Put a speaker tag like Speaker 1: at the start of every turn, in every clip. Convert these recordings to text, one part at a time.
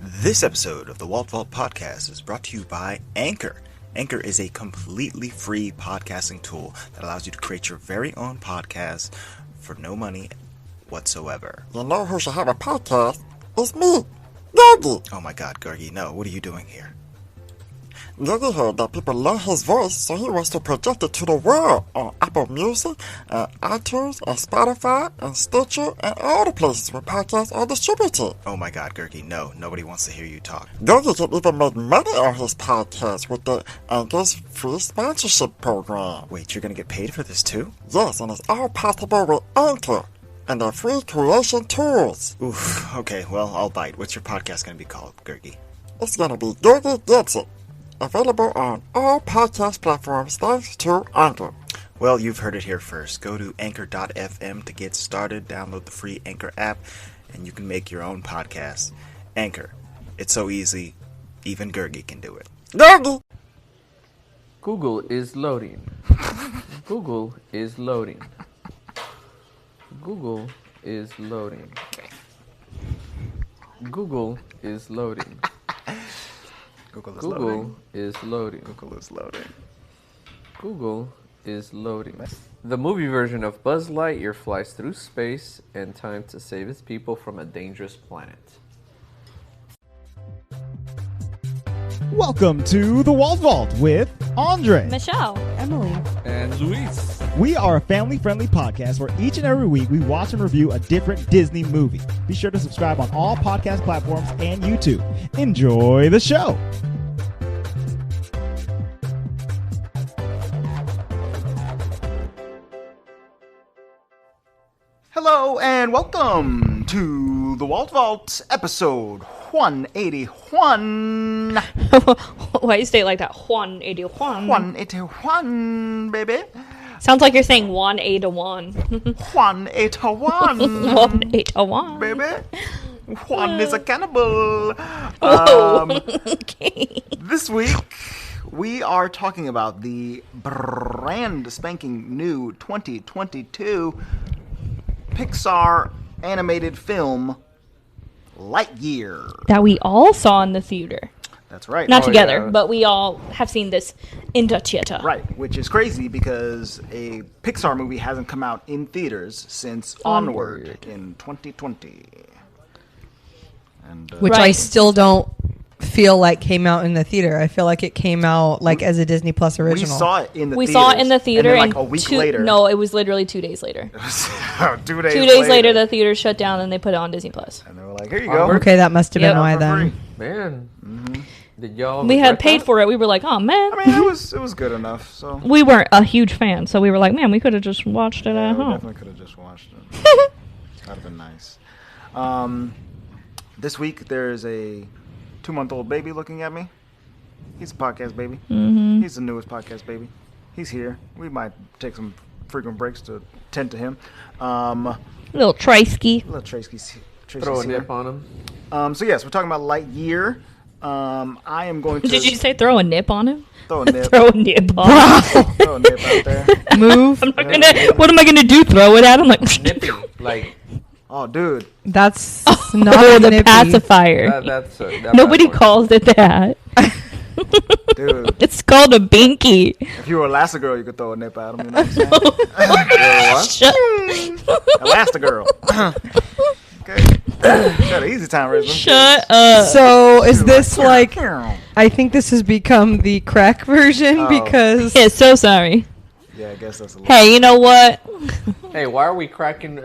Speaker 1: This episode of the Walt Vault Podcast is brought to you by Anchor. Anchor is a completely free podcasting tool that allows you to create your very own podcast for no money whatsoever.
Speaker 2: You know who should have a podcast? It's me, Yogi.
Speaker 1: Oh my god, Gergie, no, what are you doing here?
Speaker 2: Yogi heard that people love his voice, so he wants to project it to the world on Apple Music, and iTunes, and Spotify, and Stitcher, and all the places where podcasts are distributed.
Speaker 1: Oh my god, Gergie, no, nobody wants to hear you talk.
Speaker 2: Yogi can even make money on his podcast with the Anchor's free sponsorship program.
Speaker 1: Wait, you're gonna get paid for this too?
Speaker 2: Yes, and it's all possible with Anchor and their free creation tools.
Speaker 1: Oof, okay, well, I'll bite. What's your podcast gonna be called, Gergie?
Speaker 2: It's gonna be Yogi Gets It. Available on all podcast platforms thanks to Anchor.
Speaker 1: Well, you've heard it here first. Go to anchor.fm to get started. Download the free Anchor app, and you can make your own podcast. Anchor. It's so easy, even Gergie can do it.
Speaker 2: Yogi!
Speaker 3: Google is loading. Google is loading. Google is loading. Google is loading.
Speaker 1: Google is loading.
Speaker 3: Google is loading.
Speaker 1: Google is loading.
Speaker 3: Google is loading. The movie version of Buzz Lightyear flies through space and time to save his people from a dangerous planet.
Speaker 4: Welcome to the Walt Vault with Andre,
Speaker 5: Michelle.
Speaker 6: Emily.
Speaker 3: And Luis.
Speaker 4: We are a family-friendly podcast where each and every week we watch and review a different Disney movie. Be sure to subscribe on all podcast platforms and YouTube. Enjoy the show.
Speaker 7: Hello and welcome to the Walt Vault episode 181.
Speaker 5: Why you say it like that? 181.
Speaker 7: 181, baby.
Speaker 5: Sounds like you're saying 1 to 1.
Speaker 7: 181.
Speaker 5: 181.
Speaker 7: Baby. Juan is a cannibal.
Speaker 5: Whoa. Okay.
Speaker 7: This week, we are talking about the brand spanking new 2022 Pixar animated film Lightyear.
Speaker 5: That we all saw in the theater.
Speaker 7: That's right.
Speaker 5: Not together,
Speaker 3: yeah.
Speaker 5: but we all have seen this in the theater.
Speaker 7: Right, which is crazy because a Pixar movie hasn't come out in theaters since Onward in 2020. And
Speaker 6: Which I
Speaker 5: Right.
Speaker 6: still don't feel like came out in the theater. I feel like it came out like as a Disney Plus
Speaker 7: we
Speaker 6: original.
Speaker 7: saw it in the
Speaker 5: We
Speaker 7: theaters.
Speaker 5: saw it in the theater,
Speaker 7: and then, like
Speaker 5: and
Speaker 7: a week
Speaker 5: 2
Speaker 7: later.
Speaker 5: No, it was literally 2 days later.
Speaker 7: 2 days.
Speaker 5: 2 days later, the theater shut down, and they put it on Disney Plus.
Speaker 7: and they were like, "Here you go."
Speaker 3: Onward.
Speaker 6: Okay, that must have
Speaker 5: Yep.
Speaker 6: been why
Speaker 7: For
Speaker 6: then.
Speaker 7: free.
Speaker 3: Man. Did y'all
Speaker 5: We had
Speaker 3: regret
Speaker 5: paid
Speaker 3: that?
Speaker 5: for it. We were like, oh man.
Speaker 7: I mean, it was good enough. So
Speaker 5: We weren't a huge fan, so we were like, man, we could have just watched it
Speaker 7: yeah,
Speaker 5: at
Speaker 7: we
Speaker 5: home.
Speaker 7: definitely could have just watched it. That'd have been nice. This week there's a 2-month-old baby looking at me. He's a podcast baby.
Speaker 5: Mm-hmm.
Speaker 7: He's the newest podcast baby. He's here. We might take some frequent breaks to tend to him.
Speaker 5: Little Tracy.
Speaker 7: Little Tracy's
Speaker 3: Throw a
Speaker 7: here.
Speaker 3: nip on him.
Speaker 7: So yes, we're talking about Lightyear. I am going to
Speaker 5: Did you say throw a nip on him?
Speaker 7: throw a nip,
Speaker 5: Throw a nip on him.
Speaker 7: throw a nip out there.
Speaker 6: Move.
Speaker 5: I'm not gonna, what am I gonna do? Throw it at him? Like,
Speaker 3: Nippy. Like,
Speaker 7: Oh, dude.
Speaker 6: That's not
Speaker 5: oh,
Speaker 6: a
Speaker 5: the
Speaker 6: nippy.
Speaker 5: pacifier.
Speaker 3: that's... that
Speaker 5: Nobody
Speaker 3: bad boy.
Speaker 5: calls it that.
Speaker 7: Dude.
Speaker 5: It's called a binky.
Speaker 7: If you were Elastigirl, you could throw a nip at him. You know what I'm saying?
Speaker 3: What?
Speaker 5: Shut.
Speaker 7: Elastigirl. Okay. Got an easy time raising them
Speaker 5: Shut up.
Speaker 6: So is this like?
Speaker 7: kids.
Speaker 6: I think this has become the crack version
Speaker 7: Oh.
Speaker 6: because
Speaker 5: Yeah, so sorry.
Speaker 7: Yeah, I guess that's a little.
Speaker 5: Hey, you know what?
Speaker 3: Hey, why are we cracking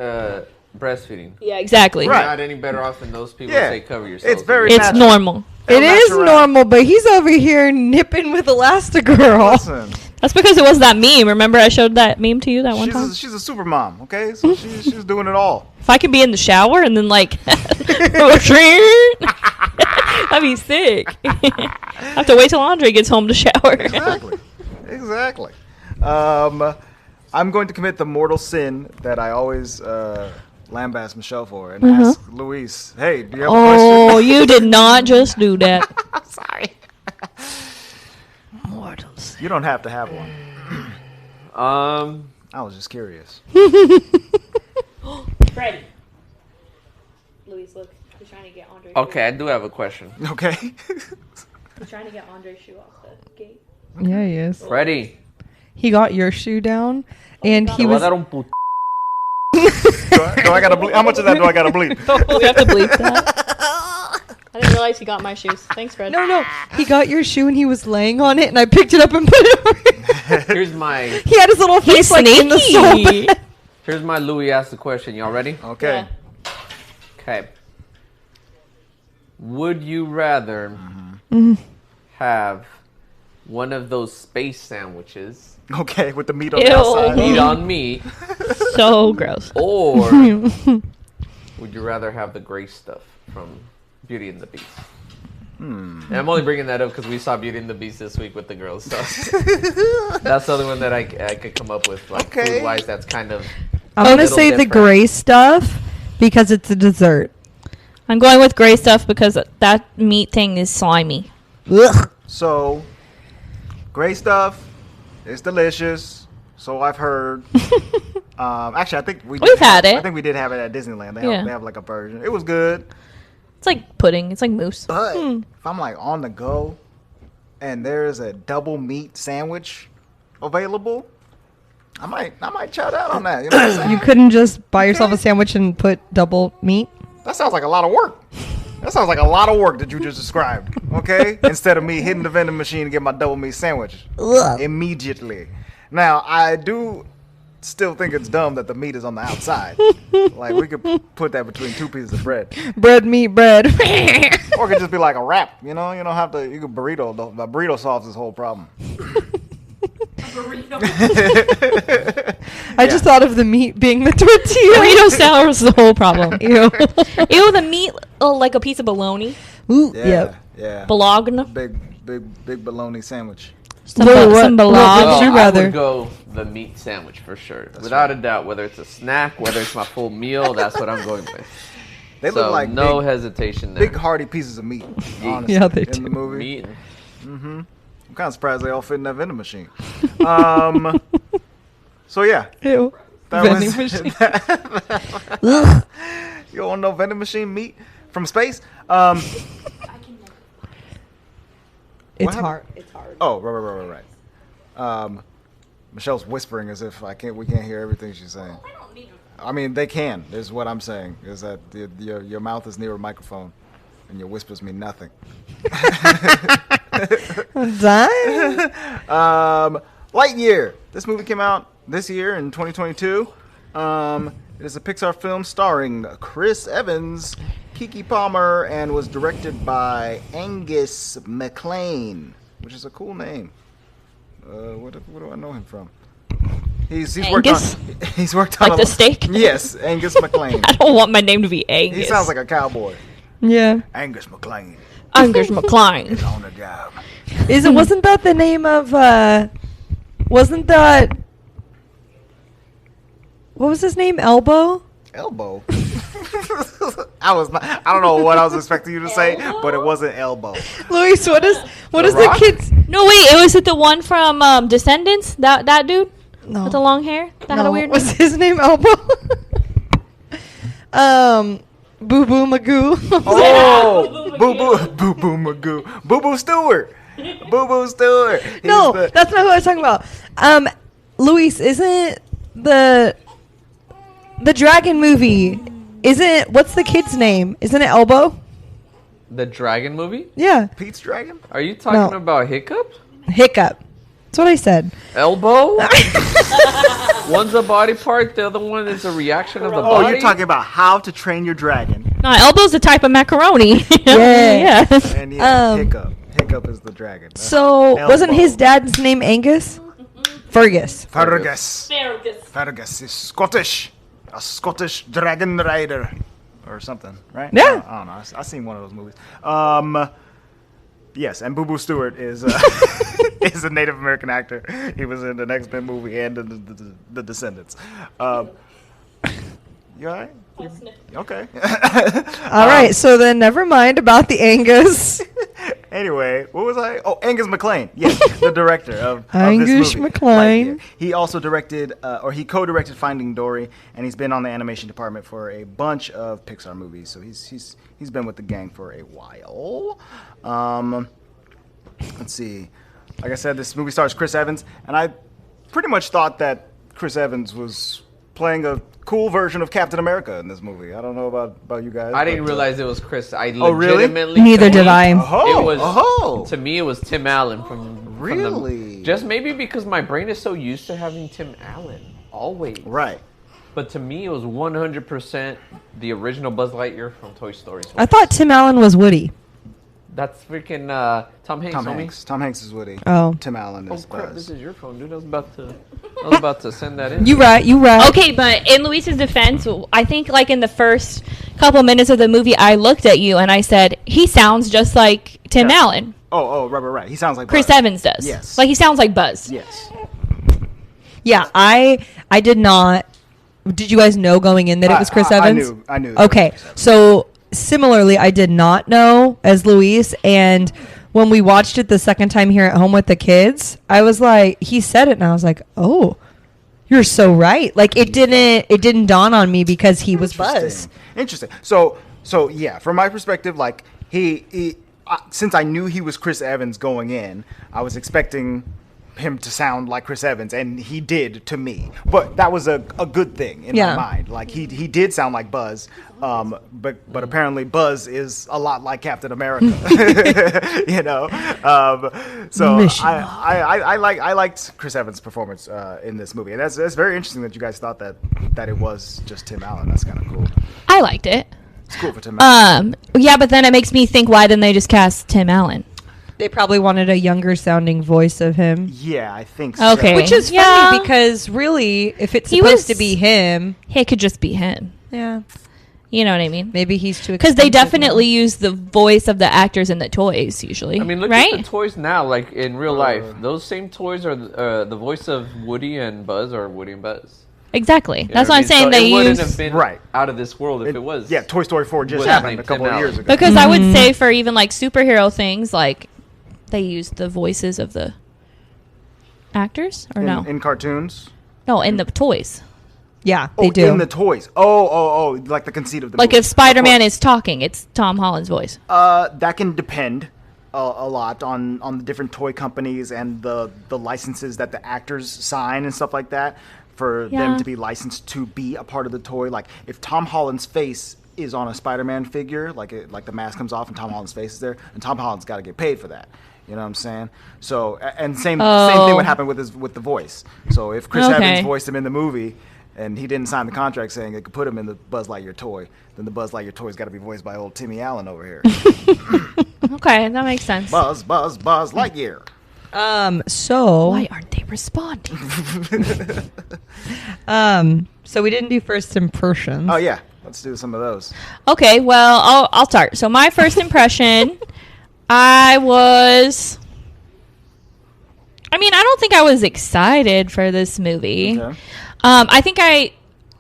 Speaker 3: breastfeeding?
Speaker 5: Yeah, exactly.
Speaker 3: We're
Speaker 7: Right.
Speaker 3: not any better off than those people
Speaker 7: Yeah.
Speaker 3: say cover yourself.
Speaker 7: It's very
Speaker 5: It's
Speaker 7: natural.
Speaker 5: normal.
Speaker 6: it is
Speaker 7: natural.
Speaker 6: normal, but he's over here nipping with Elastigirl.
Speaker 7: Listen,
Speaker 5: That's because it was that meme. Remember I showed that meme to you that one time?
Speaker 7: she's a super mom, okay? So she's doing it all.
Speaker 5: If I could be in the shower and then like that'd be sick. I have to wait till Andre gets home to shower.
Speaker 7: Exactly. I'm going to commit the mortal sin that I always lambast Michelle for and ask Luis, hey, do you have a
Speaker 5: Oh,
Speaker 7: question?
Speaker 5: you did not just do that.
Speaker 7: I'm sorry.
Speaker 5: Mortals.
Speaker 7: You don't have to have one. I was just curious.
Speaker 5: Freddy. Luis, look. He's trying to get Andre Andre's
Speaker 3: Okay, I do have a question.
Speaker 7: Okay.
Speaker 5: shoe. He's trying to get Andre's shoe off the gate.
Speaker 6: Yeah, he is.
Speaker 3: Ready?
Speaker 6: He got your shoe down, and he
Speaker 3: Te voy a
Speaker 6: was.
Speaker 3: dar un put-
Speaker 7: do I gotta bleep? How much of that do I gotta bleep?
Speaker 5: We have to bleep that. I didn't realize he got my shoes. Thanks, Fred.
Speaker 6: No, he got your shoe and he was laying on it, and I picked it up and put it over.
Speaker 3: Here's my
Speaker 6: He had his little face like in the
Speaker 5: sneaky.
Speaker 6: soul.
Speaker 3: here's my Louis asked the question. Y'all ready?
Speaker 7: Okay.
Speaker 5: Yeah.
Speaker 3: Okay. Would you rather have one of those space sandwiches,
Speaker 7: Okay, with the meat on the
Speaker 5: Ew.
Speaker 7: outside.
Speaker 3: meat on meat,
Speaker 5: So gross.
Speaker 3: or would you rather have the gray stuff from Beauty and the Beast? And I'm only bringing that up because we saw Beauty and the Beast this week with the girls. So that's the other one that I could come up with, like
Speaker 7: Okay.
Speaker 3: food-wise. That's kind of
Speaker 6: I'm gonna
Speaker 3: little
Speaker 6: say the
Speaker 3: different.
Speaker 6: gray stuff because it's a dessert.
Speaker 5: I'm going with gray stuff because that meat thing is slimy.
Speaker 6: Ugh.
Speaker 7: So, gray stuff. It's delicious. So I've heard. Actually, I think
Speaker 5: We've had it.
Speaker 7: I think we did have it at Disneyland.
Speaker 5: Yeah.
Speaker 7: They have like a version. It was good.
Speaker 5: It's like pudding. It's like mousse.
Speaker 7: But if I'm like on the go, and there's a double meat sandwich available, I might try that on that. You know what I'm saying?
Speaker 6: You couldn't just buy yourself a sandwich and put double meat.
Speaker 7: That sounds like a lot of work. That sounds like a lot of work that you just described. Okay? Instead of me hitting the vending machine to get my double meat sandwich immediately. Now, I do still think it's dumb that the meat is on the outside. Like, we could put that between two pieces of bread.
Speaker 6: Bread, meat, bread.
Speaker 7: Or it could just be like a wrap, you know? You don't have to, you could burrito. The burrito solves this whole problem.
Speaker 6: I just thought of the meat being the tortilla.
Speaker 5: Burrito sours the whole problem.
Speaker 6: Ew.
Speaker 5: Ew, the meat like a piece of bologna.
Speaker 6: Ooh,
Speaker 7: Yeah.
Speaker 6: yep.
Speaker 7: Yeah.
Speaker 5: Bologna.
Speaker 7: Big bologna sandwich.
Speaker 5: Some,
Speaker 6: Lou,
Speaker 5: some
Speaker 6: what
Speaker 5: bologna.
Speaker 6: would you
Speaker 3: I
Speaker 6: rather?
Speaker 3: would go the meat sandwich for sure, without a doubt. Whether it's a snack, whether it's my full meal, that's what I'm going with.
Speaker 7: They
Speaker 3: So
Speaker 7: look like
Speaker 3: no
Speaker 7: big,
Speaker 3: hesitation there.
Speaker 7: big hearty pieces of meat, honestly,
Speaker 6: Yeah, they
Speaker 7: in
Speaker 6: do.
Speaker 7: the movie.
Speaker 3: meat.
Speaker 7: I'm kind of surprised they all fit in that vending machine. So yeah,
Speaker 6: Ew.
Speaker 7: that
Speaker 6: Vending
Speaker 7: was
Speaker 6: machine.
Speaker 7: You don't know vending machine meat from space?
Speaker 6: It's
Speaker 7: happened?
Speaker 6: hard. It's hard.
Speaker 7: Oh, right. Michelle's whispering as if we can't hear everything she's saying. I mean, they can. Is what I'm saying. Is that your mouth is near a microphone, and your whispers mean nothing.
Speaker 6: I'm dying.
Speaker 7: Lightyear. This movie came out this year in 2022. It is a Pixar film starring Chris Evans, Keke Palmer, and was directed by Angus MacLean, which is a cool name. What do I know him from? He's
Speaker 5: Angus?
Speaker 7: worked on
Speaker 5: Like the steak?
Speaker 7: Yes, Angus MacLean.
Speaker 5: I don't want my name to be Angus.
Speaker 7: He sounds like a cowboy.
Speaker 6: Yeah.
Speaker 7: Angus MacLean
Speaker 5: Angus McLean.
Speaker 7: on the job.
Speaker 6: Wasn't that the name of wasn't that what was his name? Elbow?
Speaker 7: Elbow. I don't know what I was expecting you to say, but it wasn't elbow.
Speaker 6: Luis, what is the
Speaker 3: Rock?
Speaker 6: kids
Speaker 5: No, wait. It was it the one from Descendants? That dude
Speaker 6: No.
Speaker 5: with the long hair that had a weird
Speaker 6: was
Speaker 5: name?
Speaker 6: his name Elbow? Boo Boo Magoo.
Speaker 7: Oh, Boo Boo Magoo, Boo Boo Stewart, Boo Boo Stewart. He's
Speaker 6: No,
Speaker 7: the-
Speaker 6: that's not who I was talking about. Luis, isn't the dragon movie? What's the kid's name? Isn't it Elbow?
Speaker 3: The Dragon movie?
Speaker 6: Yeah,
Speaker 7: Pete's Dragon.
Speaker 3: Are you talking
Speaker 6: No.
Speaker 3: about Hiccup?
Speaker 6: Hiccup. That's what I said.
Speaker 3: Elbow? One's a body part, the other one is a reaction of the
Speaker 7: Oh,
Speaker 3: body.
Speaker 7: you're talking about How to Train Your Dragon,
Speaker 5: No, elbow's a type of macaroni.
Speaker 6: Yeah.
Speaker 7: and yeah,
Speaker 6: Um,
Speaker 7: Hiccup. Hiccup is the dragon.
Speaker 6: So, wasn't
Speaker 7: Elbow.
Speaker 6: his dad's name Angus? Fergus.
Speaker 7: Fergus. Fergus is Scottish. A Scottish dragon rider, or something, right?
Speaker 6: Yeah.
Speaker 7: I don't know. I've seen one of those movies. Yes, and Boo Boo Stewart is is a Native American actor. He was in the X-Men movie and the Descendants. You alright? Okay.
Speaker 6: All right, so then never mind about the Angus.
Speaker 7: Anyway, what was I? Oh, Angus MacLane. Yes, the director of
Speaker 6: Angus
Speaker 7: this movie.
Speaker 6: MacLane.
Speaker 7: Lightyear. He also directed, or he co-directed Finding Dory, and he's been on the animation department for a bunch of Pixar movies. So he's been with the gang for a while. Let's see. Like I said, this movie stars Chris Evans, and I pretty much thought that Chris Evans was playing a cool version of Captain America in this movie. I don't know about you guys.
Speaker 3: I didn't
Speaker 7: but,
Speaker 3: realize it was Chris. I
Speaker 7: Oh, really?
Speaker 3: legitimately
Speaker 6: Neither did I.
Speaker 7: Oh,
Speaker 3: It was
Speaker 7: oh.
Speaker 3: to me. It was Tim Allen from
Speaker 7: Really?
Speaker 3: just maybe because my brain is so used to having Tim Allen always.
Speaker 7: Right.
Speaker 3: But to me, it was 100% the original Buzz Lightyear from Toy Story.
Speaker 6: I thought Tim Allen was Woody.
Speaker 3: That's freaking Tom Hanks.
Speaker 7: Tom
Speaker 3: homie.
Speaker 7: Hanks. Tom Hanks is Woody.
Speaker 6: Oh.
Speaker 7: Tim Allen
Speaker 3: Oh
Speaker 7: is
Speaker 3: crap!
Speaker 7: Buzz.
Speaker 3: This is your phone, dude. I was about to send that in.
Speaker 6: You right.
Speaker 5: Okay, but in Luis's defense, I think like in the first couple minutes of the movie, I looked at you and I said, he sounds just like Tim
Speaker 7: Yes.
Speaker 5: Allen.
Speaker 7: Oh, right. He sounds like
Speaker 5: Chris
Speaker 7: Buzz.
Speaker 5: Evans does.
Speaker 7: Yes.
Speaker 5: Like he sounds like Buzz.
Speaker 7: Yes.
Speaker 6: Yeah, I did not. Did you guys know going in that it was Chris Evans?
Speaker 7: I knew.
Speaker 6: Okay, so similarly, I did not know as Luis, and when we watched it the second time here at home with the kids, I was like, he said it, and I was like, oh, you're so right. Like it didn't dawn on me because he was Buzz.
Speaker 7: Interesting. So yeah, from my perspective, like he since I knew he was Chris Evans going in, I was expecting him to sound like Chris Evans, and he did to me. But that was a good thing in my mind. Like he did sound like Buzz, but apparently Buzz is a lot like Captain America. You know, so I liked Chris Evans' performance in this movie, and that's very interesting that you guys thought that it was just Tim Allen. That's kind of cool.
Speaker 5: I liked it.
Speaker 7: It's cool for Tim Allen.
Speaker 5: Yeah, but then it makes me think, why didn't they just cast Tim Allen?
Speaker 6: They probably wanted a younger sounding voice of him.
Speaker 7: Yeah, I think so.
Speaker 5: Okay.
Speaker 6: Which is
Speaker 5: Yeah.
Speaker 6: funny because really, if it's
Speaker 5: He
Speaker 6: supposed
Speaker 5: was-
Speaker 6: to be him,
Speaker 5: It could just be him.
Speaker 6: yeah,
Speaker 5: You know what I mean?
Speaker 6: maybe he's too
Speaker 5: Because they
Speaker 6: expensive
Speaker 5: definitely
Speaker 6: now.
Speaker 5: use the voice of the actors in the toys usually.
Speaker 3: I mean, look
Speaker 5: right?
Speaker 3: at the toys now. Like in real life, those same toys are the voice of Woody and Buzz are Woody and Buzz.
Speaker 5: Exactly.
Speaker 3: You know
Speaker 5: That's
Speaker 3: what
Speaker 5: what
Speaker 3: I
Speaker 5: I'm
Speaker 3: mean?
Speaker 5: saying.
Speaker 3: So
Speaker 5: they
Speaker 3: it wouldn't
Speaker 5: use
Speaker 3: have been
Speaker 7: Right.
Speaker 3: out of this world if it was.
Speaker 7: Yeah, Toy Story 4 just
Speaker 3: was
Speaker 7: happened
Speaker 3: named
Speaker 7: a couple
Speaker 3: Tim
Speaker 7: of years
Speaker 3: Allen.
Speaker 7: ago.
Speaker 5: because I would say for even like superhero things, like they use the voices of the actors or no?
Speaker 7: In cartoons.
Speaker 5: No, in the toys.
Speaker 6: Yeah, they
Speaker 7: Oh,
Speaker 6: do.
Speaker 7: in the toys. Oh, like the conceit of the
Speaker 5: Like
Speaker 7: movie.
Speaker 5: if Spider-Man
Speaker 7: Of
Speaker 5: is talking, it's Tom Holland's voice.
Speaker 7: course. That can depend a lot on the different toy companies and the licenses that the actors sign and stuff like that for
Speaker 5: Yeah.
Speaker 7: them to be licensed to be a part of the toy. Like if Tom Holland's face is on a Spider-Man figure, like the mask comes off and Tom Holland's face is there, and Tom Holland's got to get paid for that. You know what I'm saying? So and same thing would happen with the voice. So if Chris
Speaker 5: Okay.
Speaker 7: Evans voiced him in the movie and he didn't sign the contract saying they could put him in the Buzz Lightyear toy, then the Buzz Lightyear toy's got to be voiced by old Timmy Allen over here.
Speaker 5: Okay, that makes sense.
Speaker 7: Buzz Lightyear.
Speaker 6: So
Speaker 5: Why aren't they responding?
Speaker 6: so we didn't do first impressions.
Speaker 7: Oh yeah, let's do some of those.
Speaker 5: Okay, well, I'll start. So my first impression, I don't think I was excited for this movie.
Speaker 7: Okay.
Speaker 5: I think I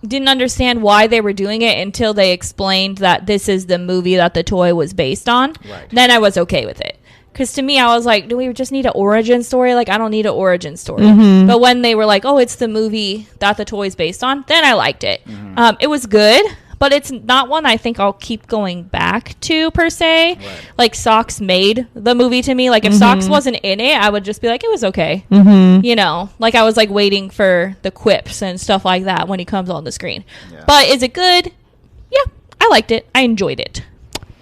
Speaker 5: didn't understand why they were doing it until they explained that this is the movie that the toy was based on.
Speaker 7: Right.
Speaker 5: Then I was okay with it. Because to me, I was like, do we just need an origin story? Like, I don't need an origin story. But when they were like, oh, it's the movie that the toy is based on, then I liked it. It was good, but it's not one I think I'll keep going back to, per se.
Speaker 7: Right.
Speaker 5: Like, Socks made the movie to me. Like, if Socks wasn't in it, I would just be like, it was okay. You know? Like, I was, like, waiting for the quips and stuff like that when he comes on the screen.
Speaker 7: Yeah.
Speaker 5: But is it good? Yeah, I liked it. I enjoyed it.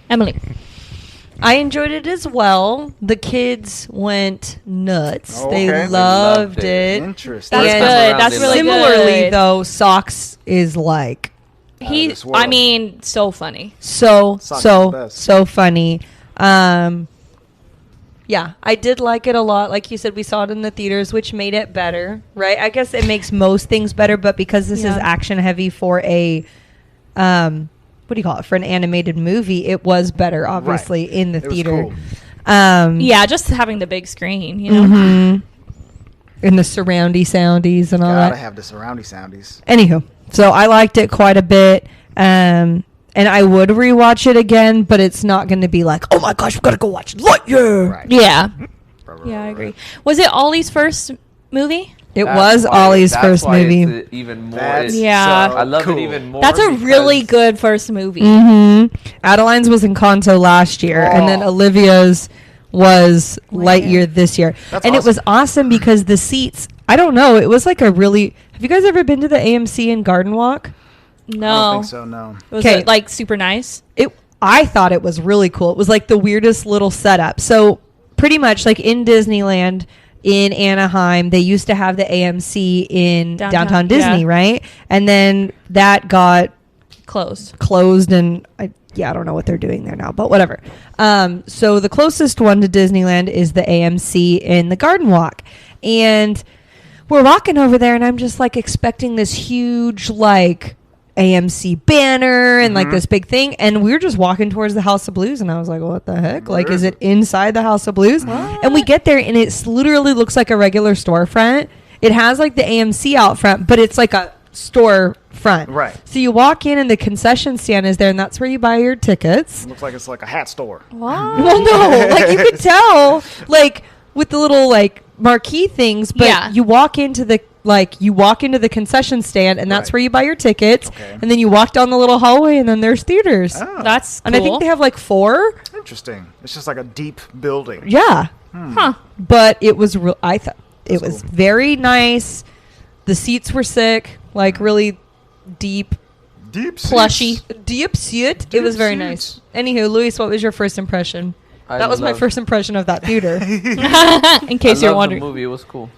Speaker 5: Emily.
Speaker 6: I enjoyed it as well. The kids went nuts.
Speaker 7: Okay.
Speaker 6: They
Speaker 7: They
Speaker 6: loved
Speaker 3: loved
Speaker 6: it.
Speaker 7: Interesting.
Speaker 5: That's
Speaker 6: Yeah.
Speaker 5: good. That's
Speaker 3: They
Speaker 5: really
Speaker 3: loved
Speaker 5: good.
Speaker 6: Similarly, though, Socks is like
Speaker 5: He,
Speaker 7: this world.
Speaker 5: I mean, so funny.
Speaker 6: so
Speaker 7: Socks is the best.
Speaker 6: so funny. Yeah, I did like it a lot. Like you said, we saw it in the theaters, which made it better, right? I guess it makes most things better, but because this is
Speaker 5: Yeah.
Speaker 6: action heavy for a what do you call it? For an animated movie, it was better, obviously, in the
Speaker 7: It was
Speaker 6: theater.
Speaker 7: cool.
Speaker 5: Yeah, just having the big screen, you know.
Speaker 6: In the surroundy soundies and all
Speaker 7: Gotta
Speaker 6: that.
Speaker 7: have the surrounding soundies.
Speaker 6: Anywho, so I liked it quite a bit. And and I would rewatch it again, but it's not going to be like, oh my gosh, we got to go watch Lightyear.
Speaker 7: Right.
Speaker 5: Yeah.
Speaker 7: Right,
Speaker 5: Yeah, I
Speaker 7: right,
Speaker 5: agree.
Speaker 7: right.
Speaker 5: Was it Ollie's first movie?
Speaker 6: It
Speaker 3: That's
Speaker 6: was
Speaker 3: why-
Speaker 6: Ollie's
Speaker 3: that's
Speaker 6: first
Speaker 3: why
Speaker 6: movie.
Speaker 3: it's even more.
Speaker 7: That's
Speaker 5: Yeah.
Speaker 7: so
Speaker 3: I love
Speaker 7: cool.
Speaker 3: it even more.
Speaker 5: That's a really
Speaker 3: because-
Speaker 5: good first movie.
Speaker 6: Adeline's was Encanto last year, and then
Speaker 7: Oh.
Speaker 6: Olivia's was Lightyear this year.
Speaker 7: That's
Speaker 6: and it was
Speaker 7: awesome.
Speaker 6: awesome because the seats, I don't know, it was like a really. Have you guys ever been to the AMC in Garden Walk?
Speaker 5: No.
Speaker 7: I don't think so, no.
Speaker 5: Was
Speaker 6: 'Kay.
Speaker 5: it like super nice?
Speaker 6: I thought it was really cool. It was like the weirdest little setup. So pretty much like in Disneyland in Anaheim, they used to have the AMC in downtown Disney,
Speaker 5: yeah.
Speaker 6: right? And then that got
Speaker 5: Closed.
Speaker 6: and I don't know what they're doing there now, but whatever. So the closest one to Disneyland is the AMC in the Garden Walk. And we're walking over there and I'm just like expecting this huge like AMC banner and like this big thing, and we were just walking towards the House of Blues, and I was like, what the heck? Like, is it inside the House of Blues? And we get there and it literally looks like a regular storefront. It has like the AMC out front, but it's like a storefront.
Speaker 7: Right.
Speaker 6: So you walk in and the concession stand is there, and that's where you buy your tickets.
Speaker 7: Looks like it's like a hat store.
Speaker 5: What?
Speaker 6: Well, no, like you could tell, like with the little like marquee things, but
Speaker 5: Yeah.
Speaker 6: you walk into the concession stand, and that's
Speaker 7: Right.
Speaker 6: where you buy your tickets,
Speaker 7: Okay.
Speaker 6: and then you walk down the little hallway, and then there's theaters.
Speaker 7: Oh,
Speaker 5: That's
Speaker 6: And I think
Speaker 5: cool.
Speaker 6: they have like 4.
Speaker 7: interesting. It's just like a deep building.
Speaker 6: Yeah,
Speaker 5: Huh.
Speaker 6: but it was real. I thought it
Speaker 7: That's
Speaker 6: was
Speaker 7: cool.
Speaker 6: very nice. The seats were sick, like really deep,
Speaker 7: Deep
Speaker 5: Plushy.
Speaker 7: seats.
Speaker 6: deep seat. It was very nice. Anywho, Luis, what was your first impression?
Speaker 3: I
Speaker 6: That was my
Speaker 3: love-
Speaker 6: first impression of that theater.
Speaker 5: In
Speaker 3: I
Speaker 5: case you're
Speaker 3: love
Speaker 5: wondering.
Speaker 3: the movie. It was cool.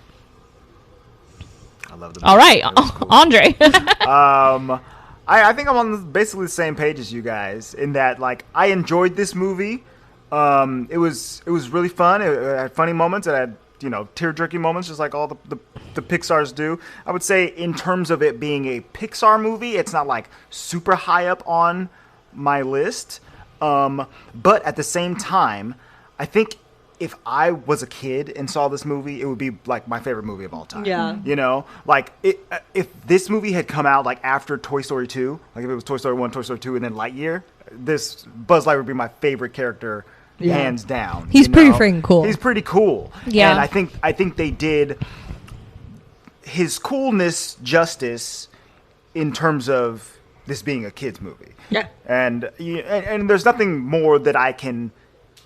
Speaker 7: I love the
Speaker 5: All right,
Speaker 7: movie. It was cool.
Speaker 5: Andre.
Speaker 7: I think I'm on basically the same page as you guys in that like I enjoyed this movie. It was really fun. It had funny moments. It had tear jerking moments, just like all the Pixar's do. I would say in terms of it being a Pixar movie, it's not like super high up on my list. But at the same time, I think if I was a kid and saw this movie, it would be like my favorite movie of all time.
Speaker 6: Yeah.
Speaker 7: Like if this movie had come out like after Toy Story 2, like if it was Toy Story 1, Toy Story 2, and then Lightyear, this Buzz Lightyear would be my favorite character,
Speaker 6: Yeah.
Speaker 7: hands down.
Speaker 6: He's pretty freaking cool.
Speaker 7: He's pretty cool.
Speaker 5: Yeah.
Speaker 7: And I think they did his coolness justice in terms of this being a kids movie.
Speaker 6: Yeah.
Speaker 7: And there's nothing more that I can